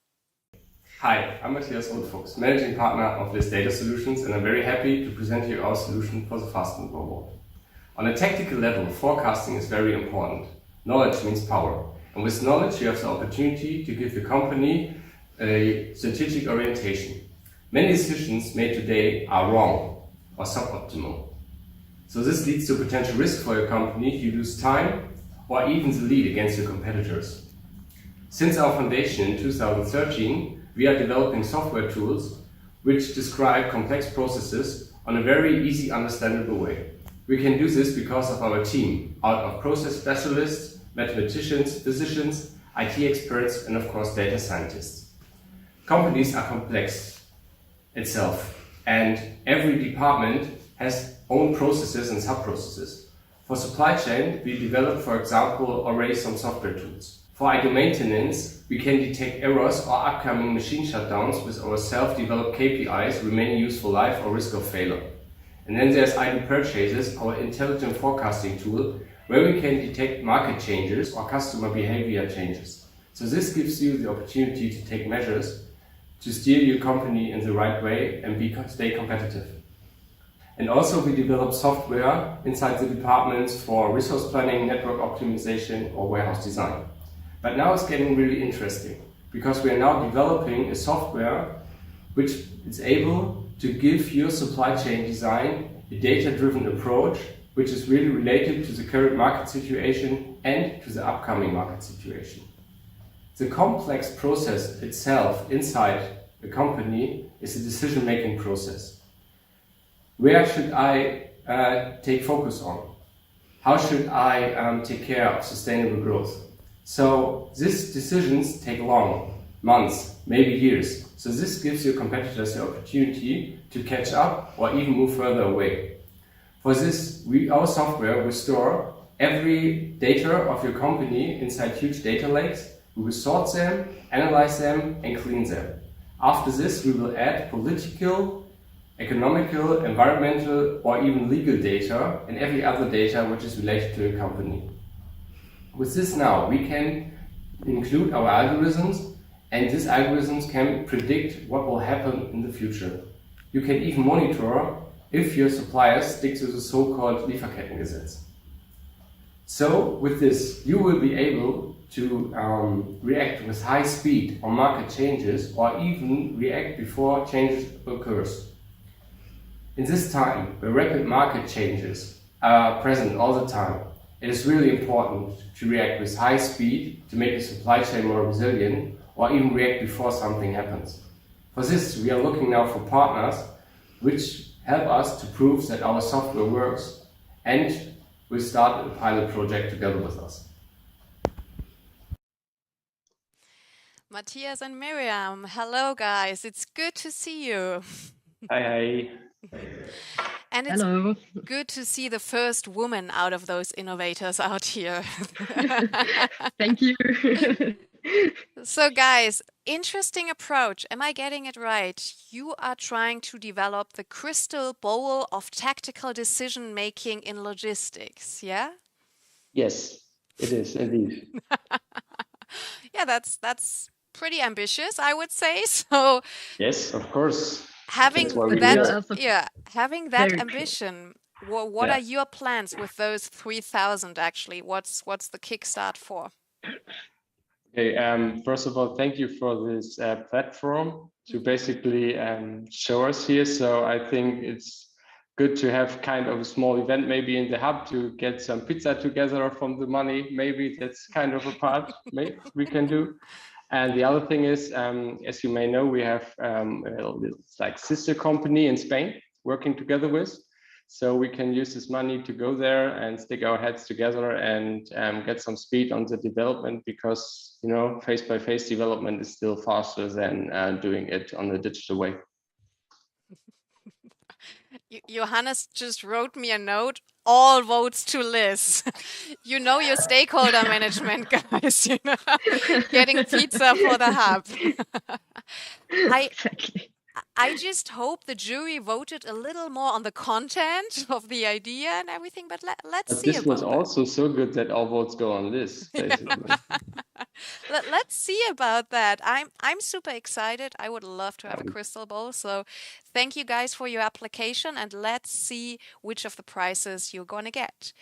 Hi, I'm Matthias Rotfuchs, Managing Partner of Liz Data Solutions, and I'm very happy to present you our solution for the Fast Mover Award. On a tactical level, forecasting is very important. Knowledge means power, and with knowledge you have the opportunity to give the company a strategic orientation. Many decisions made today are wrong or suboptimal. So this leads to potential risk for your company. You lose time or even the lead against your competitors. Since our foundation in 2013, we are developing software tools which describe complex processes on a very easy, understandable way. We can do this because of our team, out of process specialists, mathematicians, physicians, IT experts, and of course data scientists. Companies are complex itself, and every department has own processes and sub-processes. For supply chain, we developed, for example, already some software tools. For IT maintenance, we can detect errors or upcoming machine shutdowns with our self-developed KPIs, remaining useful life or risk of failure. And then there's IT purchases, our intelligent forecasting tool, where we can detect market changes or customer behavior changes. So this gives you the opportunity to take measures to steer your company in the right way and stay competitive. And also we develop software inside the departments for resource planning, network optimization, or warehouse design. But now it's getting really interesting because we are now developing a software which is able to give your supply chain design a data-driven approach which is really related to the current market situation and to the upcoming market situation. The complex process itself inside a company is a decision-making process. Where should I take focus on? How should I take care of sustainable growth? So these decisions take long, months, maybe years. So this gives your competitors the opportunity to catch up or even move further away. For this, our software will store every data of your company inside huge data lakes. We will sort them, analyze them, and clean them. After this, we will add political, economical, environmental, or even legal data and every other data which is related to a company. With this now, we can include our algorithms, and these algorithms can predict what will happen in the future. You can even monitor if your suppliers stick to the so-called Lieferkettengesetz. So with this, you will be able to react with high speed on market changes or even react before changes occurs. In this time, where rapid market changes are present all the time, it is really important to react with high speed to make the supply chain more resilient or even react before something happens. For this, we are looking now for partners which help us to prove that our software works and will start a pilot project together with us. Matthias and Miriam, hello guys, it's good to see you. Hi. And it's good to see the first woman out of those innovators out here. Thank you. So guys, interesting approach. Am I getting it right? You are trying to develop the crystal bowl of tactical decision making in logistics, yeah? Yes, it is indeed. Yeah, that's pretty ambitious, I would say. So yes, of course. Having that ambition, what Yeah. are your plans with those 3,000 actually? What's the kickstart for? Okay, first of all, thank you for this platform to basically show us here. So I think it's good to have kind of a small event maybe in the hub to get some pizza together from the money. Maybe that's kind of a part we can do. And the other thing is, as you may know, we have it's like sister company in Spain working together with. So we can use this money to go there and stick our heads together and get some speed on the development because, you know, face-by-face development is still faster than doing it on a digital way. Johannes just wrote me a note. All votes to Liz. You know your stakeholder management, guys. You know, getting pizza for the hub. I just hope the jury voted a little more on the content of the idea and everything, but let's see. This was also so good that all votes go on Liz, basically. Let's see about that. I'm super excited. I would love to have a crystal ball. So thank you guys for your application and let's see which of the prizes you're going to get.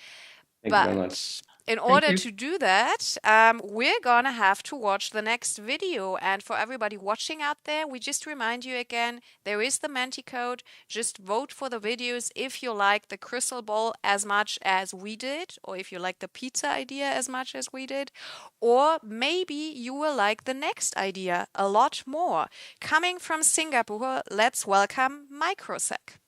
Thank you very much. In order to do that, we're going to have to watch the next video. And for everybody watching out there, we just remind you again, there is the Menti code. Just vote for the videos if you like the crystal ball as much as we did, or if you like the pizza idea as much as we did, or maybe you will like the next idea a lot more. Coming from Singapore, let's welcome Microsec.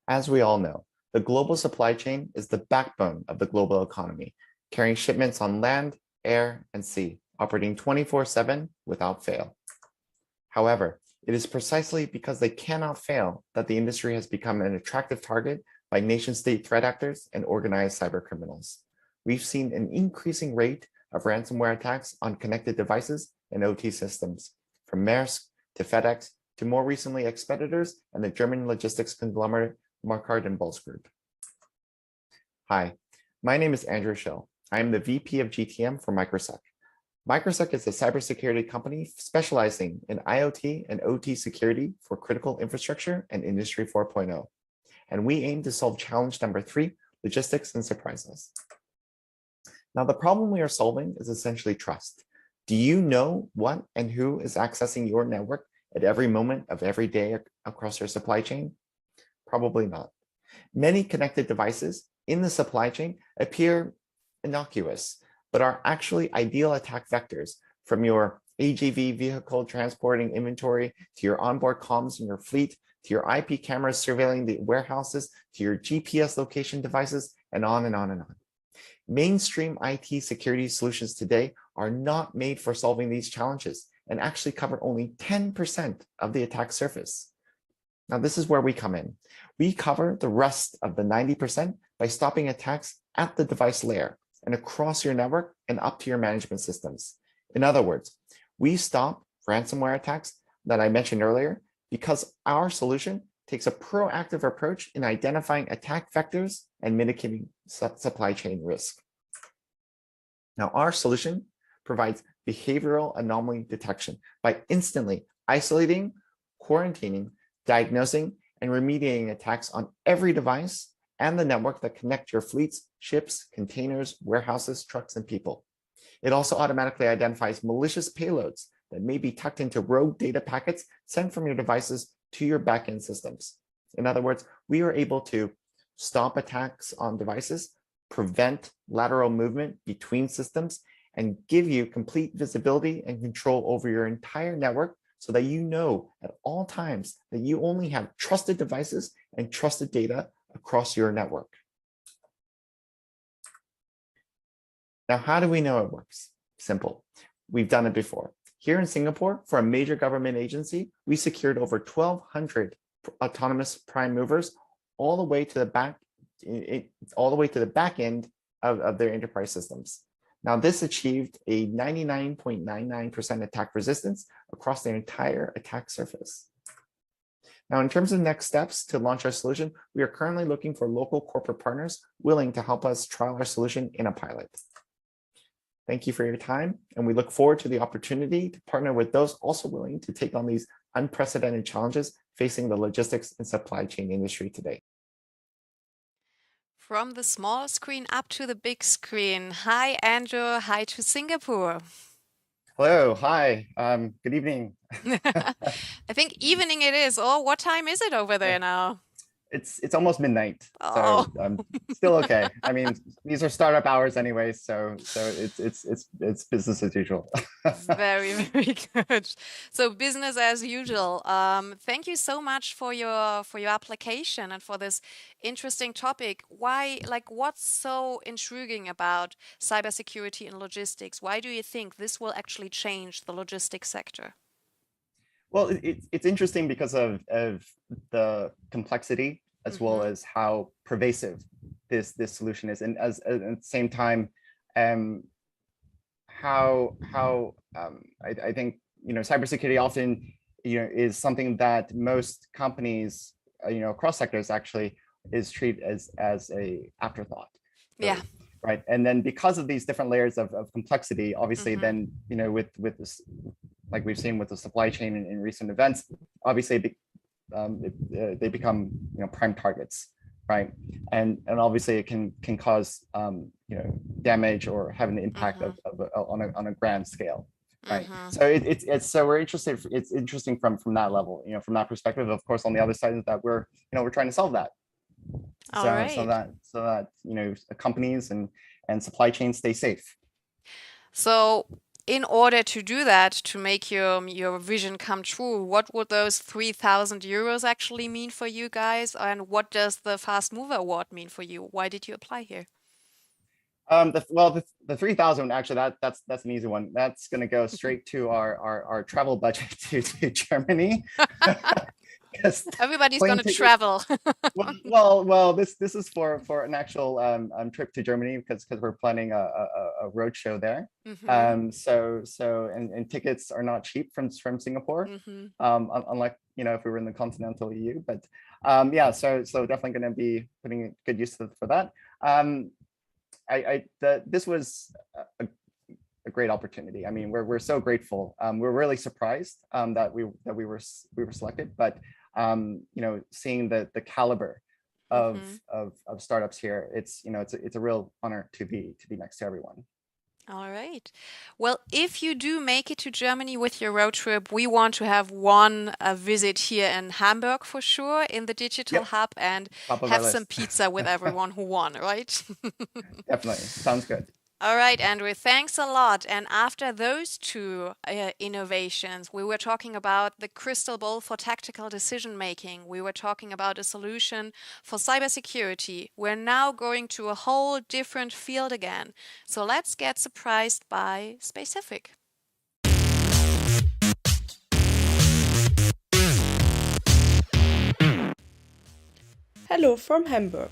As we all know, the global supply chain is the backbone of the global economy, carrying shipments on land, air, and sea, operating 24/7 without fail. However, it is precisely because they cannot fail that the industry has become an attractive target by nation-state threat actors and organized cybercriminals. We've seen an increasing rate of ransomware attacks on connected devices and OT systems, from Maersk to FedEx to more recently Expeditors and the German logistics conglomerate Marquardt and Bulls Group. Hi, my name is Andrew Schill. I am the VP of GTM for Microsec. Microsec is a cybersecurity company specializing in IoT and OT security for critical infrastructure and Industry 4.0. And we aim to solve challenge number 3, logistics and SupriseUs. Now, the problem we are solving is essentially trust. Do you know what and who is accessing your network at every moment of every day across your supply chain? Probably not. Many connected devices in the supply chain appear innocuous, but are actually ideal attack vectors, from your AGV vehicle transporting inventory to your onboard comms in your fleet, to your IP cameras surveilling the warehouses, to your GPS location devices, and on and on and on. Mainstream IT security solutions today are not made for solving these challenges and actually cover only 10% of the attack surface. Now, this is where we come in. We cover the rest of the 90% by stopping attacks at the device layer and across your network and up to your management systems. In other words, we stop ransomware attacks that I mentioned earlier because our solution takes a proactive approach in identifying attack vectors and mitigating supply chain risk. Now, our solution provides behavioral anomaly detection by instantly isolating, quarantining, diagnosing, and remediating attacks on every device and the network that connect your fleets, ships, containers, warehouses, trucks, and people. It also automatically identifies malicious payloads that may be tucked into rogue data packets sent from your devices to your backend systems. In other words, we are able to stop attacks on devices, prevent lateral movement between systems, and give you complete visibility and control over your entire network so that you know at all times that you only have trusted devices and trusted data across your network. Now, how do we know it works? Simple. We've done it before. Here in Singapore, for a major government agency, we secured over 1,200 autonomous prime movers all the way to the back end of their enterprise systems. Now, this achieved a 99.99% attack resistance across their entire attack surface. Now, in terms of next steps to launch our solution, we are currently looking for local corporate partners willing to help us trial our solution in a pilot. Thank you for your time, and we look forward to the opportunity to partner with those also willing to take on these unprecedented challenges facing the logistics and supply chain industry today. From the small screen up to the big screen. Hi, Andrew. Hi to Singapore. Hello. Hi. Good evening. I think evening it is. Oh, what time is it over there now? It's almost midnight, oh. So still okay. I mean, these are startup hours anyway, so it's business as usual. Very, very good. So business as usual. Thank you so much for your application and for this interesting topic. Why, what's so intriguing about cybersecurity and logistics? Why do you think this will actually change the logistics sector? Well, it's interesting because of the complexity as well as how pervasive this solution is, and at the same time, how I think cybersecurity often is something that most companies across sectors actually is treated as a afterthought. Yeah. Right, and then because of these different layers of complexity, obviously, then with this, like we've seen with the supply chain in recent events, obviously they become prime targets right? And obviously it can cause damage or have an impact on a grand scale, right? So it's so we're interested. It's interesting from that level, from that perspective. Of course, on the other side is that we're trying to solve that. So that companies and supply chains stay safe. So in order to do that, to make your vision come true, what would those 3,000 euros actually mean for you guys? And what does the Fast Mover Award mean for you? Why did you apply here? The 3,000, actually, that's an easy one. That's going to go straight to our travel budget to Germany. Everybody's going to travel. well, this is for an actual trip to Germany because we're planning a road show there. And tickets are not cheap from Singapore, unlike if we were in the continental EU. But so definitely going to be putting good use for that. This was a great opportunity. I mean, we're so grateful. We're really surprised that we were selected, but seeing the caliber of startups here, it's a real honor to be next to everyone. All right. Well, if you do make it to Germany with your road trip, we want to have one visit here in Hamburg for sure in the digital hub and have some pizza with everyone who won, right? Definitely. Sounds good. All right, Andrew, thanks a lot. And after those two innovations, we were talking about the crystal ball for tactical decision making. We were talking about a solution for cybersecurity. We're now going to a whole different field again. So let's get surprised by Specific. Hello from Hamburg.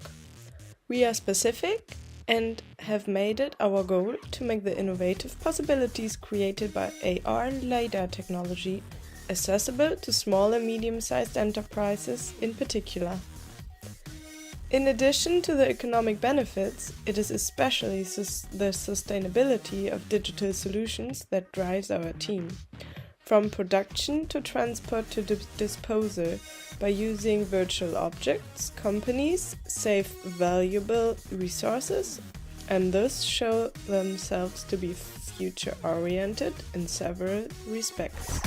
We are Specific and have made it our goal to make the innovative possibilities created by AR and LiDAR technology accessible to small and medium-sized enterprises in particular. In addition to the economic benefits, it is especially the sustainability of digital solutions that drives our team. From production to transport to disposal, by using virtual objects, companies save valuable resources and thus show themselves to be future-oriented in several respects.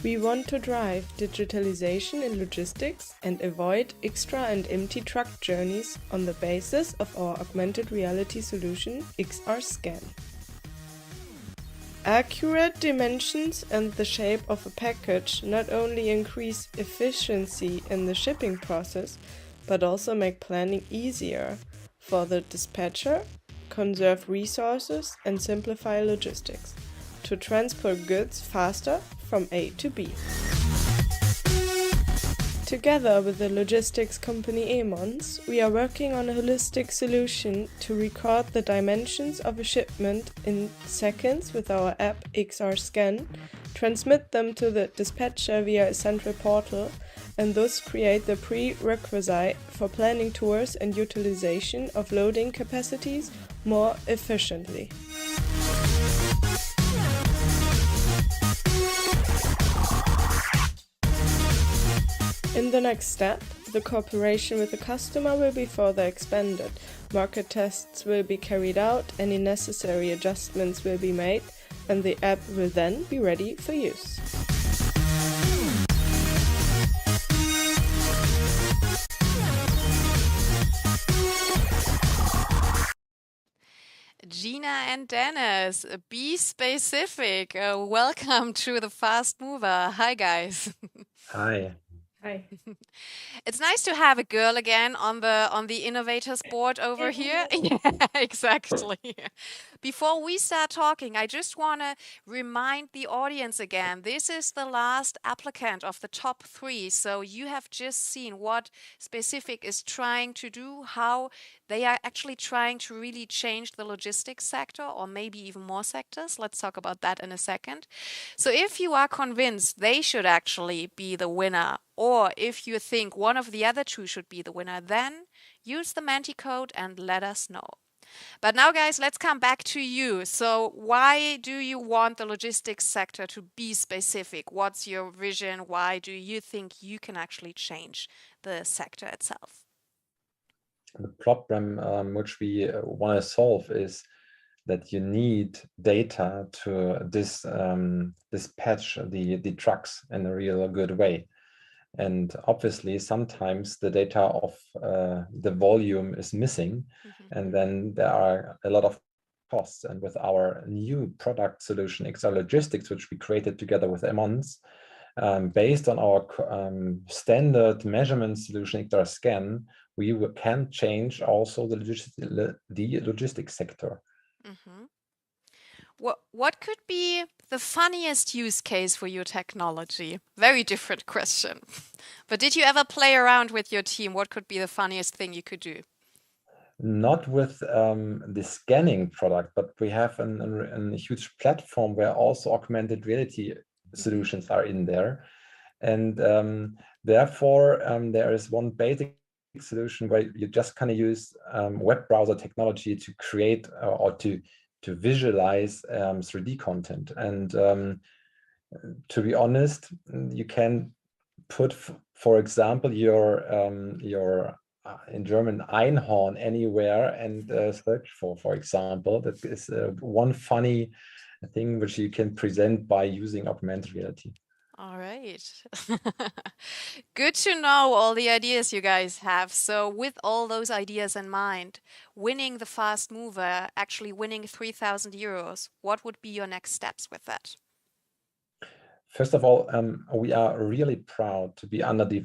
We want to drive digitalization in logistics and avoid extra and empty truck journeys on the basis of our augmented reality solution XR Scan. Accurate dimensions and the shape of a package not only increase efficiency in the shipping process, but also make planning easier for the dispatcher, conserve resources, and simplify logistics to transport goods faster from A to B. Together with the logistics company Emons, we are working on a holistic solution to record the dimensions of a shipment in seconds with our app XR Scan, transmit them to the dispatcher via a central portal, and thus create the prerequisite for planning tours and utilization of loading capacities more efficiently. In the next step, the cooperation with the customer will be further expanded, market tests will be carried out, any necessary adjustments will be made, and the app will then be ready for use. Gina and Dennis, be specific. Welcome to the Fast Mover. Hi, guys. Hi. Hi. It's nice to have a girl again on the innovators board over here. Yeah, exactly. Before we start talking, I just want to remind the audience again, this is the last applicant of the top 3. So you have just seen what Specific is trying to do, how they are actually trying to really change the logistics sector or maybe even more sectors. Let's talk about that in a second. So if you are convinced they should actually be the winner, or if you think one of the other two should be the winner, then use the Menti code and let us know. But now, guys, let's come back to you. So why do you want the logistics sector to be specific? What's your vision? Why do you think you can actually change the sector itself? The problem which we want to solve is that you need data to dispatch the trucks in a real good way. And obviously, sometimes the data of the volume is missing, and then there are a lot of costs. And with our new product solution, XR Logistics, which we created together with Emmons, based on our standard measurement solution, XR Scan, we can change also the logistics sector. Mm-hmm. What could be the funniest use case for your technology? Very different question. But did you ever play around with your team? What could be the funniest thing you could do? Not with the scanning product, but we have a huge platform where also augmented reality solutions are in there. And therefore, there is one basic solution where you just kind of use web browser technology to create or to visualize 3D content. And to be honest, you can put, for example, your in German Einhorn anywhere and search for example. That is one funny thing which you can present by using augmented reality. All right. Good to know all the ideas you guys have. So with all those ideas in mind, winning the fast mover, actually winning 3,000 euros, what would be your next steps with that? First of all, we are really proud to be under the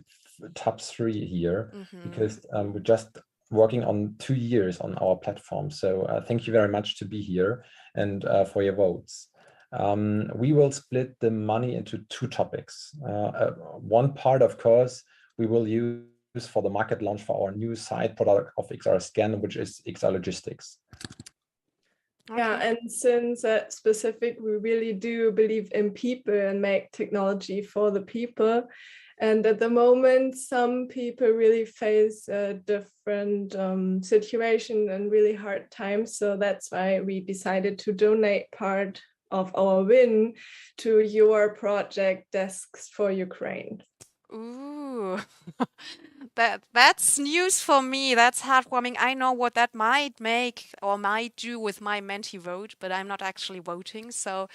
top 3 here, because we're just working on 2 years on our platform. So thank you very much to be here and for your votes. We will split the money into 2 topics. One part, of course, we will use for the market launch for our new side product of XR Scan, which is XR Logistics. Okay. Yeah, and since specific, we really do believe in people and make technology for the people. And at the moment, some people really face a different situation and really hard times. So that's why we decided to donate part of our win to your project Desks for Ukraine. Ooh, that's news for me. That's heartwarming. I know what that might make or might do with my Menti vote, but I'm not actually voting. So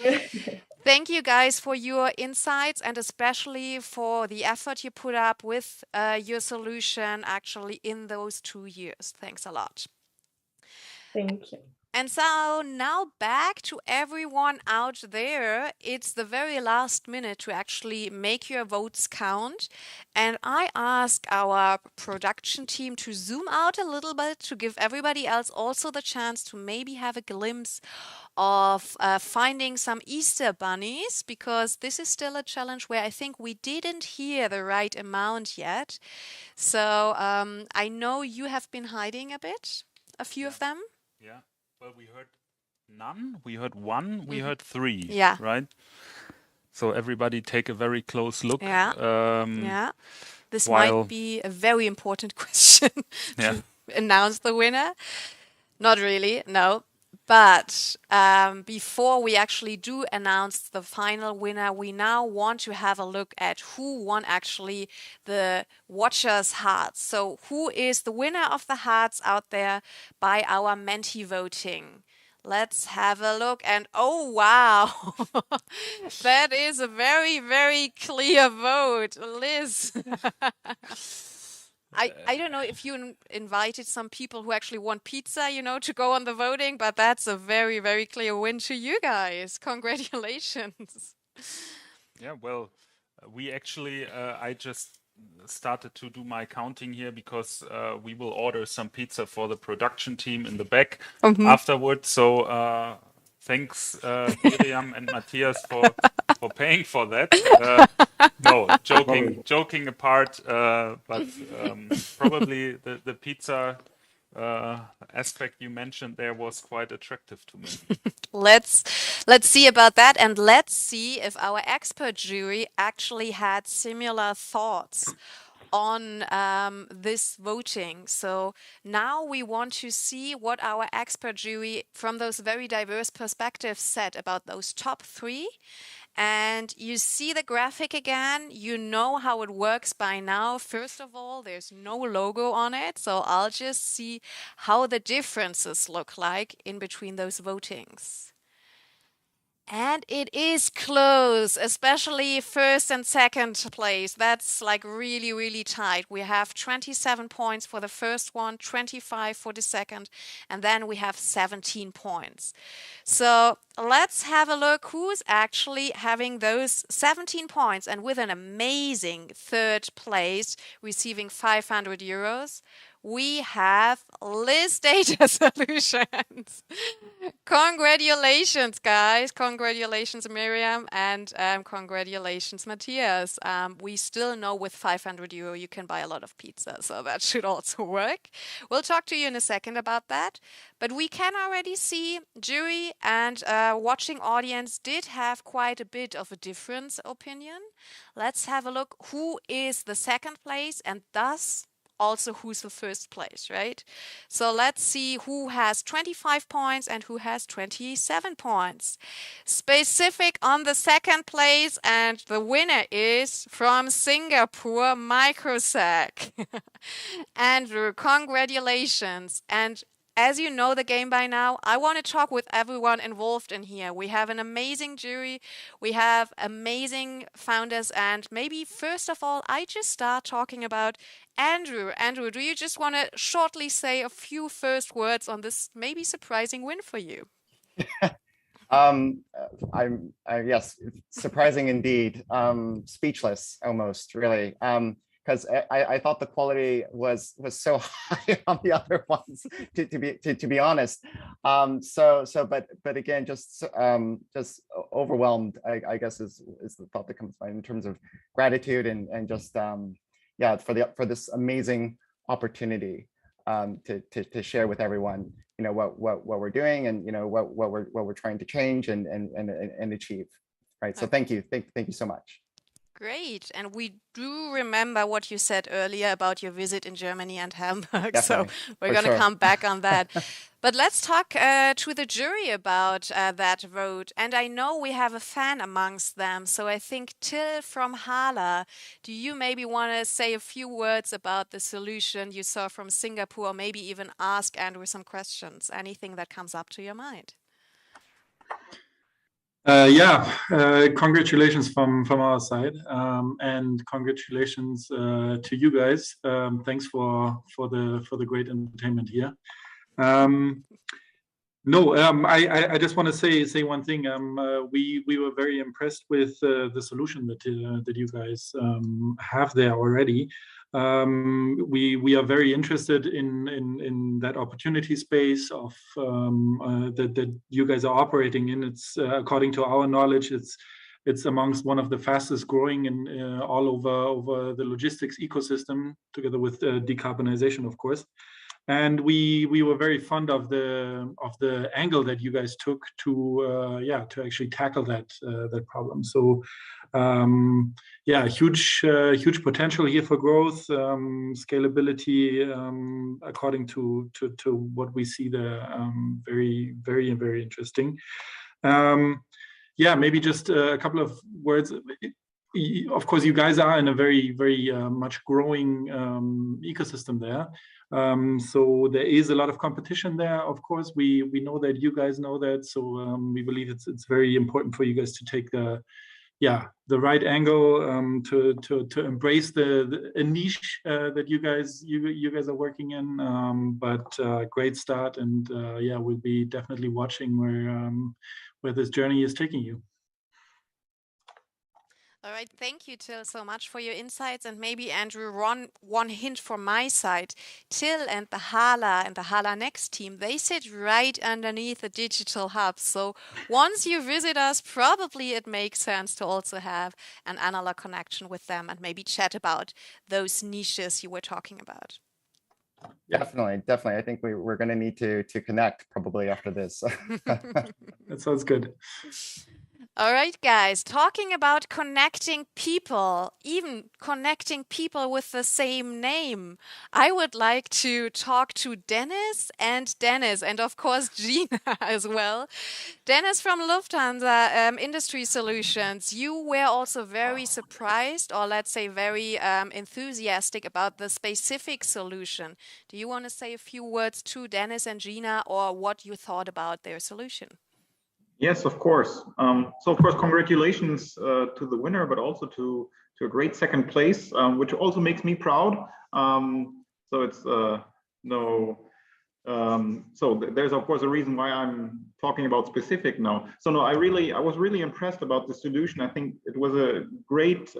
thank you guys for your insights and especially for the effort you put up with your solution actually in those 2 years. Thanks a lot. Thank you. And so now back to everyone out there. It's the very last minute to actually make your votes count. And I ask our production team to zoom out a little bit to give everybody else also the chance to maybe have a glimpse of finding some Easter bunnies, because this is still a challenge where I think we didn't hear the right amount yet. So I know you have been hiding a bit, a few of them. Yeah. Well, we heard none, we heard 1, we heard 3, yeah. Right? So everybody take a very close look. Yeah, yeah. This might be a very important question to announce the winner. Not really, no. But before we actually do announce the final winner, we now want to have a look at who won actually the watchers' hearts. So who is the winner of the hearts out there by our Menti voting? Let's have a look. And oh, wow. That is a very, very clear vote. Liz. I don't know if you invited some people who actually want pizza, to go on the voting, but that's a very, very clear win to you guys. Congratulations. Yeah, well, we actually, I just started to do my counting here because we will order some pizza for the production team in the back afterwards. So thanks, Miriam and Matthias, for paying for that. No, joking apart, but probably the pizza aspect you mentioned there was quite attractive to me. Let's see about that, and let's see if our expert jury actually had similar thoughts. on this voting. So now we want to see what our expert jury from those very diverse perspectives said about those top 3. And you see the graphic again. You know how it works by now. First of all, there's no logo on it. So I'll just see how the differences look like in between those votings. And it is close, especially first and second place. That's like really, really tight. We have 27 points for the first one, 25 for the second, and then we have 17 points. So let's have a look who's actually having those 17 points and with an amazing third place, receiving 500 euros. We have Liz Data Solutions. Congratulations, guys. Congratulations, Miriam. And congratulations, Matthias. We still know with 500 euro you can buy a lot of pizza, so that should also work. We'll talk to you in a second about that. But we can already see jury and watching audience did have quite a bit of a different opinion. Let's have a look who is the second place and thus also who's the first place, right? So let's see who has 25 points and who has 27 points. Specific on the second place, and the winner is from Singapore, Microsec. Andrew, congratulations. And as you know the game by now, I want to talk with everyone involved in here. We have an amazing jury, we have amazing founders, and maybe first of all, I just start talking about Andrew. Andrew, do you just want to shortly say a few first words on this maybe surprising win for you? Yes, surprising indeed. Speechless almost, really. Because I thought the quality was so high on the other ones, to be honest. But again, just overwhelmed, I guess is the thought that comes to mind in terms of gratitude and just yeah, for this amazing opportunity to share with everyone, you know, what we're doing and you know what we're trying to change and achieve. Right. So thank you so much. Great. And we do remember what you said earlier about your visit in Germany and Hamburg. Definitely. So we're going to come back on that. But let's talk to the jury about that vote. And I know we have a fan amongst them. So I think Till from Hala, do you maybe want to say a few words about the solution you saw from Singapore, or maybe even ask Andrew some questions, anything that comes up to your mind? Congratulations from our side, and congratulations to you guys. Thanks for the great entertainment here. I just want to say one thing. We were very impressed with the solution that you guys have there already. We are very interested in that opportunity space of that you guys are operating in. It's according to our knowledge, it's amongst one of the fastest growing in all over the logistics ecosystem, together with decarbonization, of course. And we were very fond of the angle that you guys took to actually tackle that problem. So huge potential here for growth, scalability, according to what we see there. Very interesting. Maybe just a couple of words. Of course, you guys are in a very much growing ecosystem there. So there is a lot of competition there. Of course, we know that, you guys know that. So we believe it's very important for you guys to take the right angle, to embrace a niche that you guys are working in. But great start, and we'll be definitely watching where this journey is taking you. All right, thank you, Till, so much for your insights. And maybe, Andrew, one hint from my side. Till and the Hala Next team, they sit right underneath the digital hub. So once you visit us, probably it makes sense to also have an analog connection with them and maybe chat about those niches you were talking about. Yeah. Definitely. I think we're going to need to connect probably after this. That sounds good. All right, guys, talking about connecting people, even connecting people with the same name. I would like to talk to Dennis, and of course Gina as well. Dennis from Lufthansa Industry Solutions, you were also very surprised, or let's say very enthusiastic about the specific solution. Do you want to say a few words to Dennis and Gina, or what you thought about their solution? Yes, of course. So, of course, congratulations to the winner, but also to a great second place, which also makes me proud. So it's there's of course a reason why I'm talking about specific now. So no, I was really impressed about the solution. I think it was a great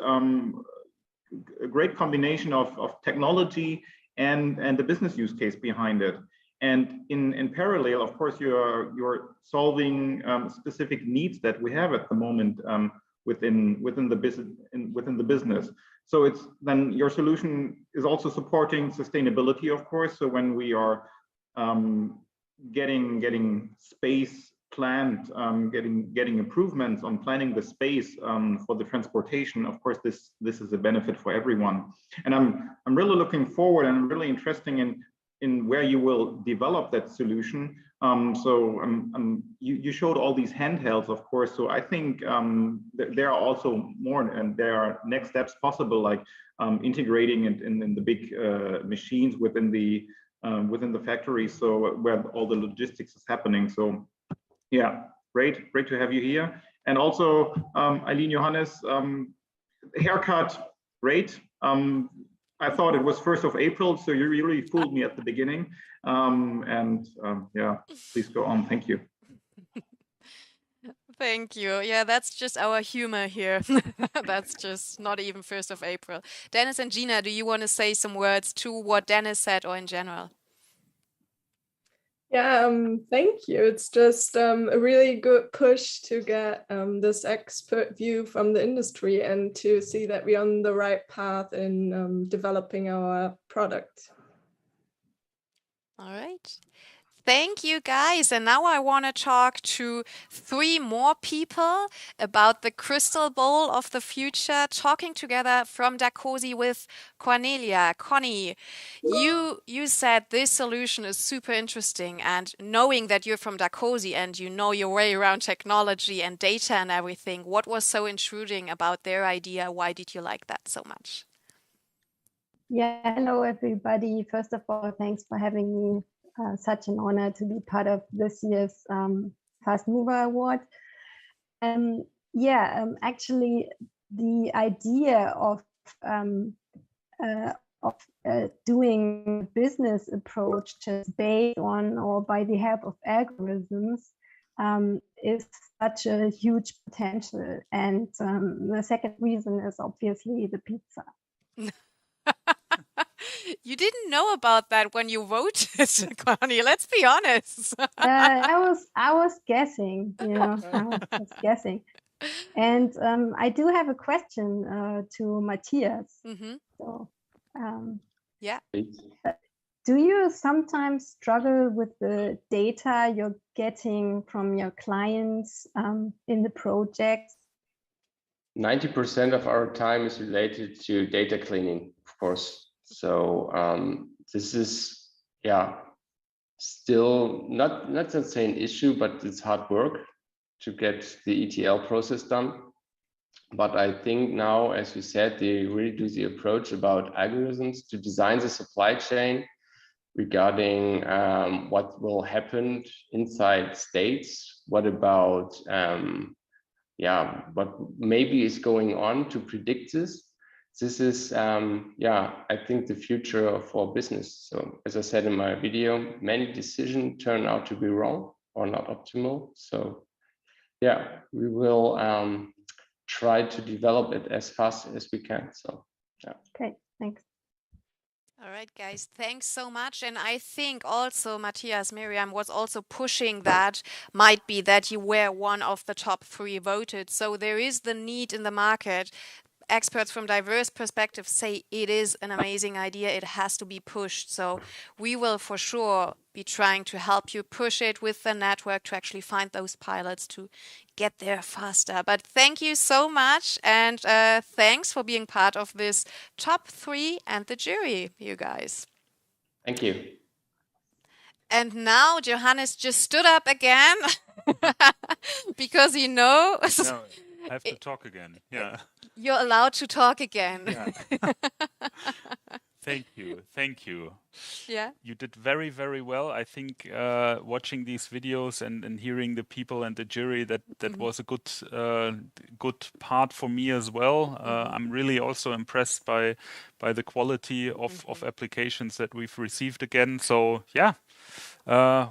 combination of technology and the business use case behind it. And in parallel, of course, you're solving specific needs that we have at the moment within the business. So it's then your solution is also supporting sustainability, of course. So when we are getting space planned, getting improvements on planning the space for the transportation, of course, this is a benefit for everyone. And I'm really looking forward, and I'm really interested in where you will develop that solution. You showed all these handhelds, of course. So I think there are also more, and there are next steps possible, like integrating it in the big machines within the factory, so where all the logistics is happening. So yeah, great to have you here. And also Eileen, Johannes, haircut, great. I thought it was 1st of April, so you really fooled me at the beginning. Yeah, please go on. Thank you. Thank you. Yeah, that's just our humor here. That's just not even 1st of April. Dennis and Gina, do you want to say some words to what Dennis said, or in general? Yeah, thank you. It's just a really good push to get this expert view from the industry and to see that we're on the right path in developing our product. All right. Thank you, guys. And now I want to talk to 3 more people about the crystal ball of the future, talking together from Dacosi with Cornelia. Connie, you said this solution is super interesting, and knowing that you're from Dacosi and you know your way around technology and data and everything, what was so intriguing about their idea? Why did you like that so much? Yeah, hello everybody. First of all, thanks for having me. Such an honor to be part of this year's Fast Mover Award. Actually, the idea of doing a business approach just based on or by the help of algorithms is such a huge potential. And the second reason is obviously the pizza. You didn't know about that when you voted, Connie. Let's be honest. I was guessing, I was guessing. And I do have a question to Matthias. Mm-hmm. So, yeah. Do you sometimes struggle with the data you're getting from your clients in the project? 90% of our time is related to data cleaning, of course. So this is, still not to say an issue, but it's hard work to get the ETL process done. But I think now, as we said, they really do the approach about algorithms to design the supply chain regarding what will happen inside states. What about, what maybe is going on to predict this. This is, I think the future for business. So as I said in my video, many decisions turn out to be wrong or not optimal. So we will try to develop it as fast as we can. So Okay, thanks. All right, guys, thanks so much. And I think also Matthias, Miriam was also pushing that might be that you were one of the top 3 voted. So there is the need in the market. experts from diverse perspectives say it is an amazing idea. It has to be pushed. So we will for sure be trying to help you push it with the network to actually find those pilots to get there faster. But thank you so much. And thanks for being part of this top 3 and the jury, you guys. Thank you. And now Johannes just stood up again because No, I have to talk again. Yeah. You're allowed to talk again. Yeah. Thank you. Thank you. Yeah. You did very, very well. I think watching these videos and hearing the people and the jury, that was a good part for me as well. I'm really also impressed by the quality of applications that we've received again. So yeah,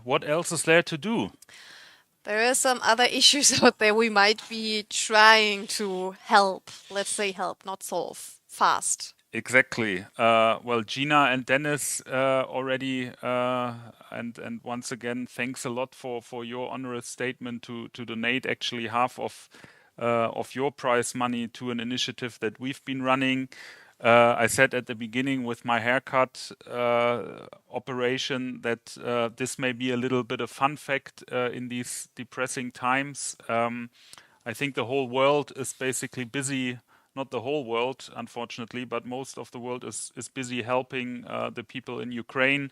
what else is there to do? There are some other issues out there we might be trying to help. Let's say help, not solve fast. Exactly. Well, Gina and Dennis already, and once again, thanks a lot for your onerous statement to donate actually half of your prize money to an initiative that we've been running. I said at the beginning with my haircut operation that this may be a little bit of fun fact in these depressing times. I think the whole world is basically busy. Not the whole world, unfortunately, but most of the world is busy helping the people in Ukraine.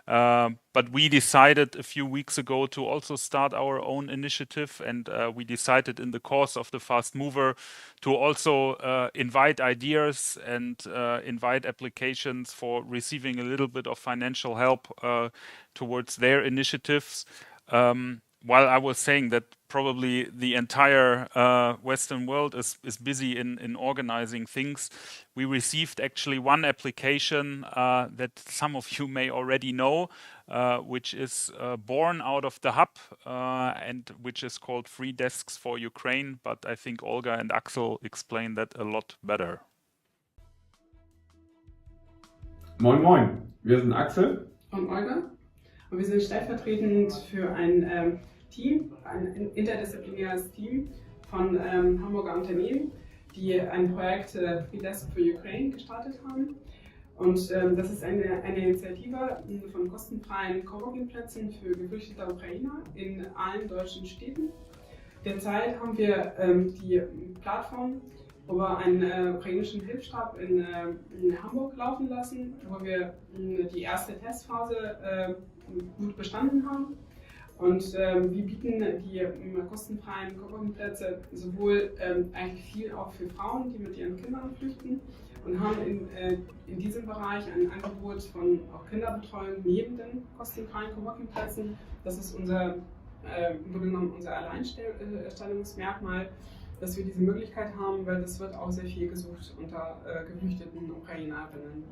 But we decided a few weeks ago to also start our own initiative, and we decided in the course of the Fast Mover to also invite ideas and invite applications for receiving a little bit of financial help towards their initiatives. While I was saying that probably the entire Western world is busy in organizing things, we received actually one application that some of you may already know, which is born out of the hub and which is called Free Desks for Ukraine. But I think Olga and Axel explain that a lot better. Moin Moin, wir sind Axel und Olga und wir sind stellvertretend für ein Team, ein interdisziplinäres Team von Hamburger Unternehmen, die ein Projekt Free Desk for Ukraine gestartet haben. Und das ist eine Initiative von kostenfreien Coworking-Plätzen für geflüchtete Ukrainer in allen deutschen Städten. Derzeit haben wir die Plattform über einen ukrainischen Hilfsstab in Hamburg laufen lassen, wo wir die erste Testphase gut bestanden haben. Und wir bieten die kostenfreien Coworking-Plätze sowohl eigentlich viel auch für Frauen, die mit ihren Kindern flüchten, und haben in diesem Bereich ein Angebot von auch Kinderbetreuung neben den kostenfreien Coworking-Plätzen. Das ist unser Alleinstellungsmerkmal, dass wir diese Möglichkeit haben, weil das wird auch sehr viel gesucht unter geflüchteten Ukrainerinnen.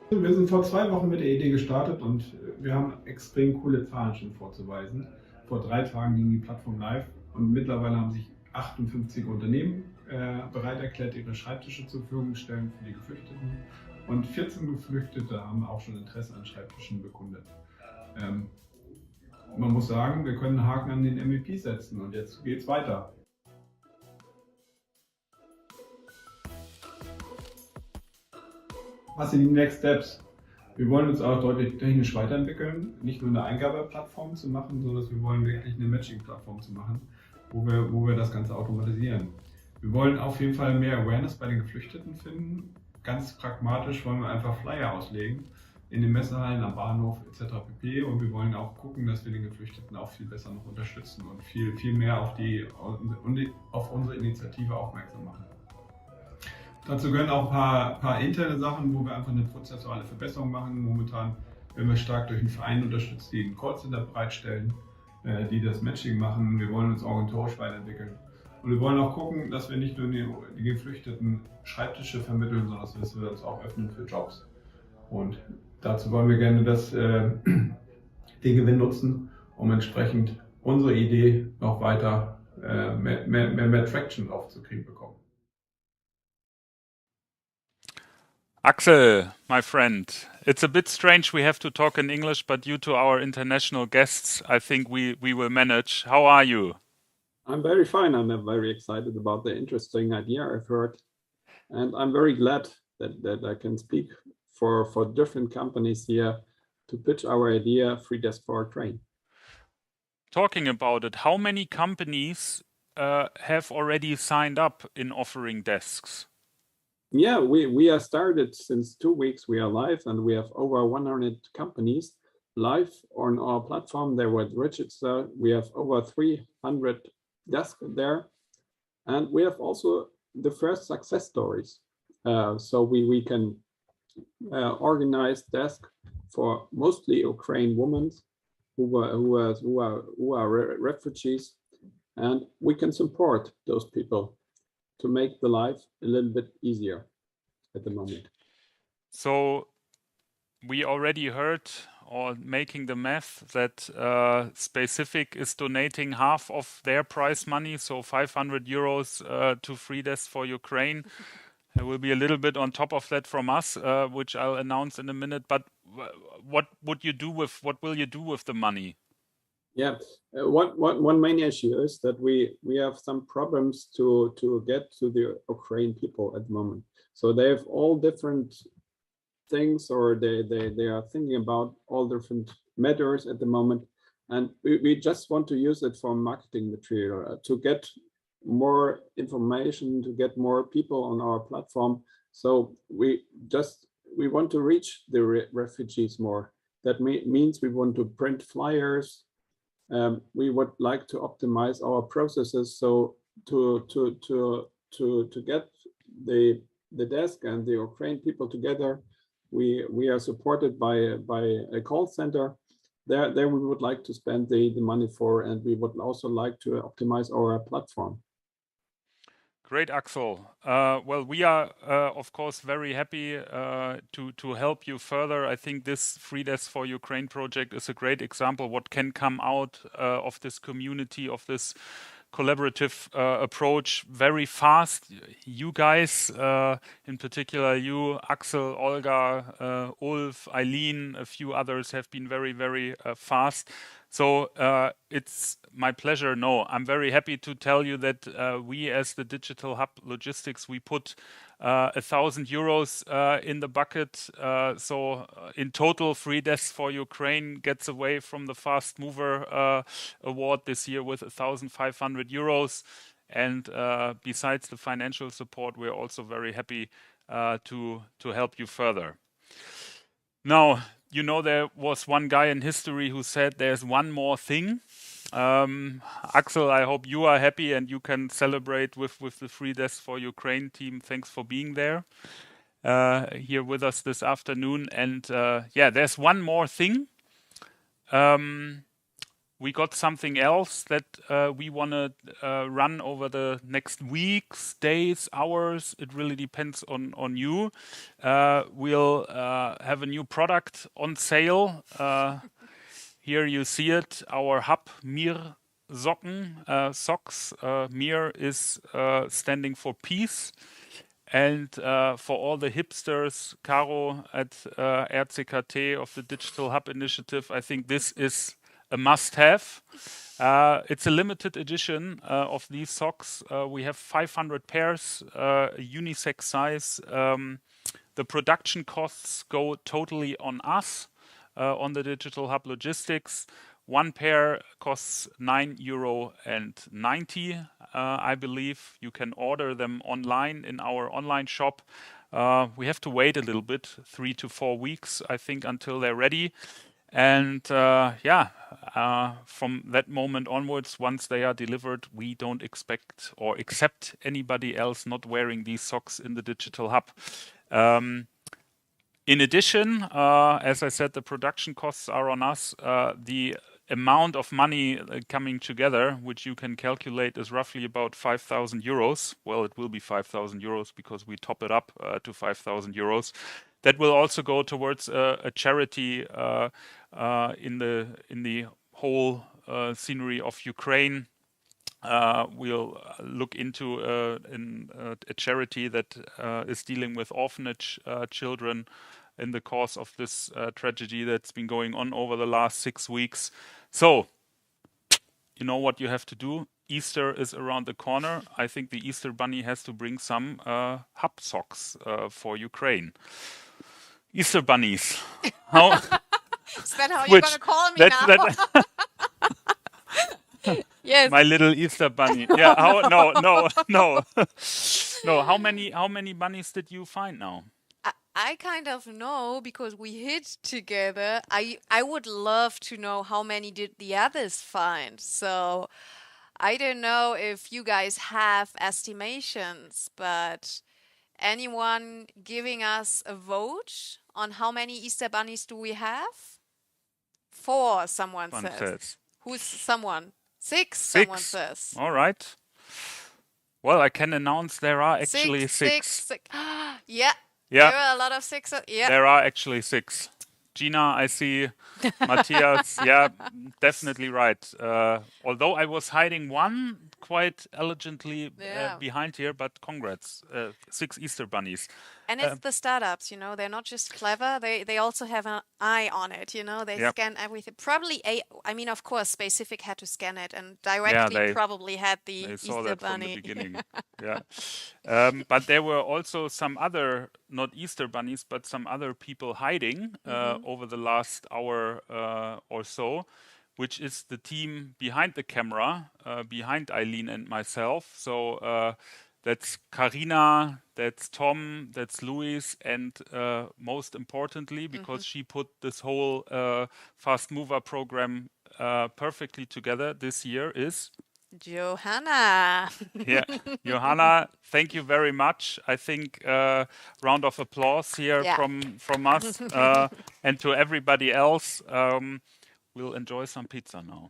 Wir sind vor 2 Wochen mit der Idee gestartet und wir haben extrem coole Zahlen schon vorzuweisen. Vor 3 Tagen ging die Plattform live und mittlerweile haben sich 58 Unternehmen bereit erklärt, ihre Schreibtische zur Verfügung zu stellen für die Geflüchteten. Und 14 Geflüchtete haben auch schon Interesse an Schreibtischen bekundet. Man muss sagen, wir können einen Haken an den MVP setzen und jetzt geht's weiter. Was sind die Next Steps? Wir wollen uns auch deutlich technisch weiterentwickeln, nicht nur eine Eingabeplattform zu machen, sondern wir wollen wirklich eine Matching-Plattform zu machen, wo wir das Ganze automatisieren. Wir wollen auf jeden Fall mehr Awareness bei den Geflüchteten finden. Ganz pragmatisch wollen wir einfach Flyer auslegen in den Messehallen, am Bahnhof etc. pp. Und wir wollen auch gucken, dass wir den Geflüchteten auch viel besser noch unterstützen und viel mehr auf unsere Initiative aufmerksam machen. Dazu gehören auch ein paar interne Sachen, wo wir einfach eine prozessuale Verbesserung machen. Momentan werden wir stark durch einen Verein unterstützt, die ein Callcenter bereitstellen, die das Matching machen. Wir wollen uns organisatorisch weiterentwickeln. Und wir wollen auch gucken, dass wir nicht nur die Geflüchteten Schreibtische vermitteln, sondern dass wir uns auch öffnen für Jobs. Und dazu wollen wir gerne den Gewinn nutzen, um entsprechend unsere Idee noch weiter mehr Traction aufzukriegen bekommen. Axel, my friend, it's a bit strange we have to talk in English, but due to our international guests, I think we will manage. How are you? I'm very fine. I'm very excited about the interesting idea I've heard. And I'm very glad that I can speak for different companies here to pitch our idea, Free Desk for Ukraine. Talking about it, how many companies have already signed up in offering desks? Yeah, we are started since 2 weeks. We are live and we have over 100 companies live on our platform. They were registered. We have over 300 desks there. And we have also the first success stories. So we can organize desk for mostly Ukraine women who are refugees, and we can support those people to make the life a little bit easier at the moment. So we already heard, or making the math, that Specific is donating half of their prize money, so 500 euros to Free Desk for Ukraine. There will be a little bit on top of that from us, which I'll announce in a minute. But what will you do with the money? Yeah, one main issue is that we have some problems to get to the Ukraine people at the moment. So they have all different things, or they are thinking about all different matters at the moment, and we just want to use it for marketing material to get more information, to get more people on our platform. So we want to reach the refugees more. That means we want to print flyers. We would like to optimize our processes, so to get the desk and the Ukraine people together, we are supported by a call center. There we would like to spend the money for, and we would also like to optimize our platform. Great, Axel. Well, we are, of course, very happy to help you further. I think this Free Desk for Ukraine project is a great example what can come out of this community, of this collaborative approach very fast. You guys, in particular you, Axel, Olga, Ulf, Eileen, a few others have been very, very fast. So it's my pleasure. No, I'm very happy to tell you that we, as the Digital Hub Logistics, we put 1,000 euros in the bucket. So in total, Free Desk for Ukraine gets away from the Fast Mover Award this year with 1,500 euros. And besides the financial support, we're also very happy to help you further. Now, you know, there was one guy in history who said there's one more thing. Axel, I hope you are happy and you can celebrate with the Free Desk for Ukraine team. Thanks for being there here with us this afternoon. And yeah, there's one more thing. We got something else that we want to run over the next weeks, days, hours. It really depends on you. We'll have a new product on sale. Here you see it, our Hub Mir Socken, socks. Mir is standing for peace. And for all the hipsters, Caro at RCKT of the Digital Hub Initiative, I think this is a must-have. It's a limited edition of these socks. We have 500 pairs, unisex size. The production costs go totally on us, on the Digital Hub Logistics. One pair costs €9.90, I believe. You can order them online in our online shop. We have to wait a little bit, 3 to 4 weeks, I think, until they're ready. And from that moment onwards, once they are delivered, we don't expect or accept anybody else not wearing these socks in the Digital Hub. In addition, as I said, the production costs are on us. The amount of money coming together, which you can calculate, is roughly about 5,000 euros. Well, it will be 5,000 euros because we top it up to 5,000 euros. That will also go towards a charity in the whole scenery of Ukraine. We'll look into a charity that is dealing with orphanage children in the course of this tragedy that's been going on over the last 6 weeks. So, you know what you have to do. Easter is around the corner. I think the Easter Bunny has to bring some hub socks for Ukraine. Easter bunnies. How? Is that how you're gonna call me now? Yes. My little Easter bunny. Yeah. How? No. No. How many bunnies did you find now? I kind of know because we hid together. I would love to know how many did the others find. So I don't know if you guys have estimations, but anyone giving us a vote on how many Easter bunnies do we have? 4, someone says. Who's someone? 6, someone says. All right. Well, I can announce there are actually 6. 6. Yeah. There are a lot of 6. Yeah. There are actually 6. Gina, I see. Matthias, yeah, definitely right. Although I was hiding one quite elegantly behind here, but congrats. 6 Easter bunnies. And it's the startups, you know, they're not just clever, they also have an eye on it, you know, they scan everything. Probably, I mean, of course, Specific had to scan it and directly probably had the Easter bunny. From the beginning. But there were also some other, not Easter bunnies, but some other people hiding over the last hour or so, which is the team behind the camera, behind Eileen and myself. So that's Karina, that's Tom, that's Luis, and most importantly, because she put this whole Fast Mover program perfectly together this year, is Johanna. Yeah, Johanna, thank you very much. I think round of applause here from us and to everybody else. We'll enjoy some pizza now.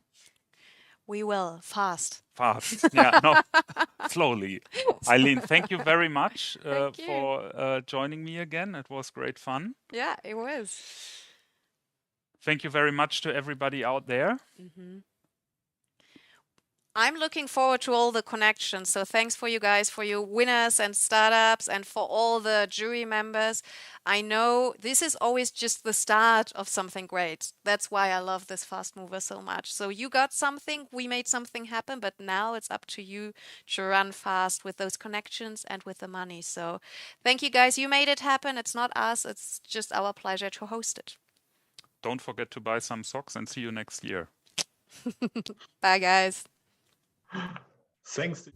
We will, fast. Yeah, no, slowly. Eileen, thank you very much for joining me again. It was great fun. Yeah, it was. Thank you very much to everybody out there. I'm looking forward to all the connections. So thanks for you guys, for your winners and startups, and for all the jury members. I know this is always just the start of something great. That's why I love this Fast Mover so much. So you got something, we made something happen, but now it's up to you to run fast with those connections and with the money. So thank you guys. You made it happen. It's not us. It's just our pleasure to host it. Don't forget to buy some socks and see you next year. Bye, guys. Thanks.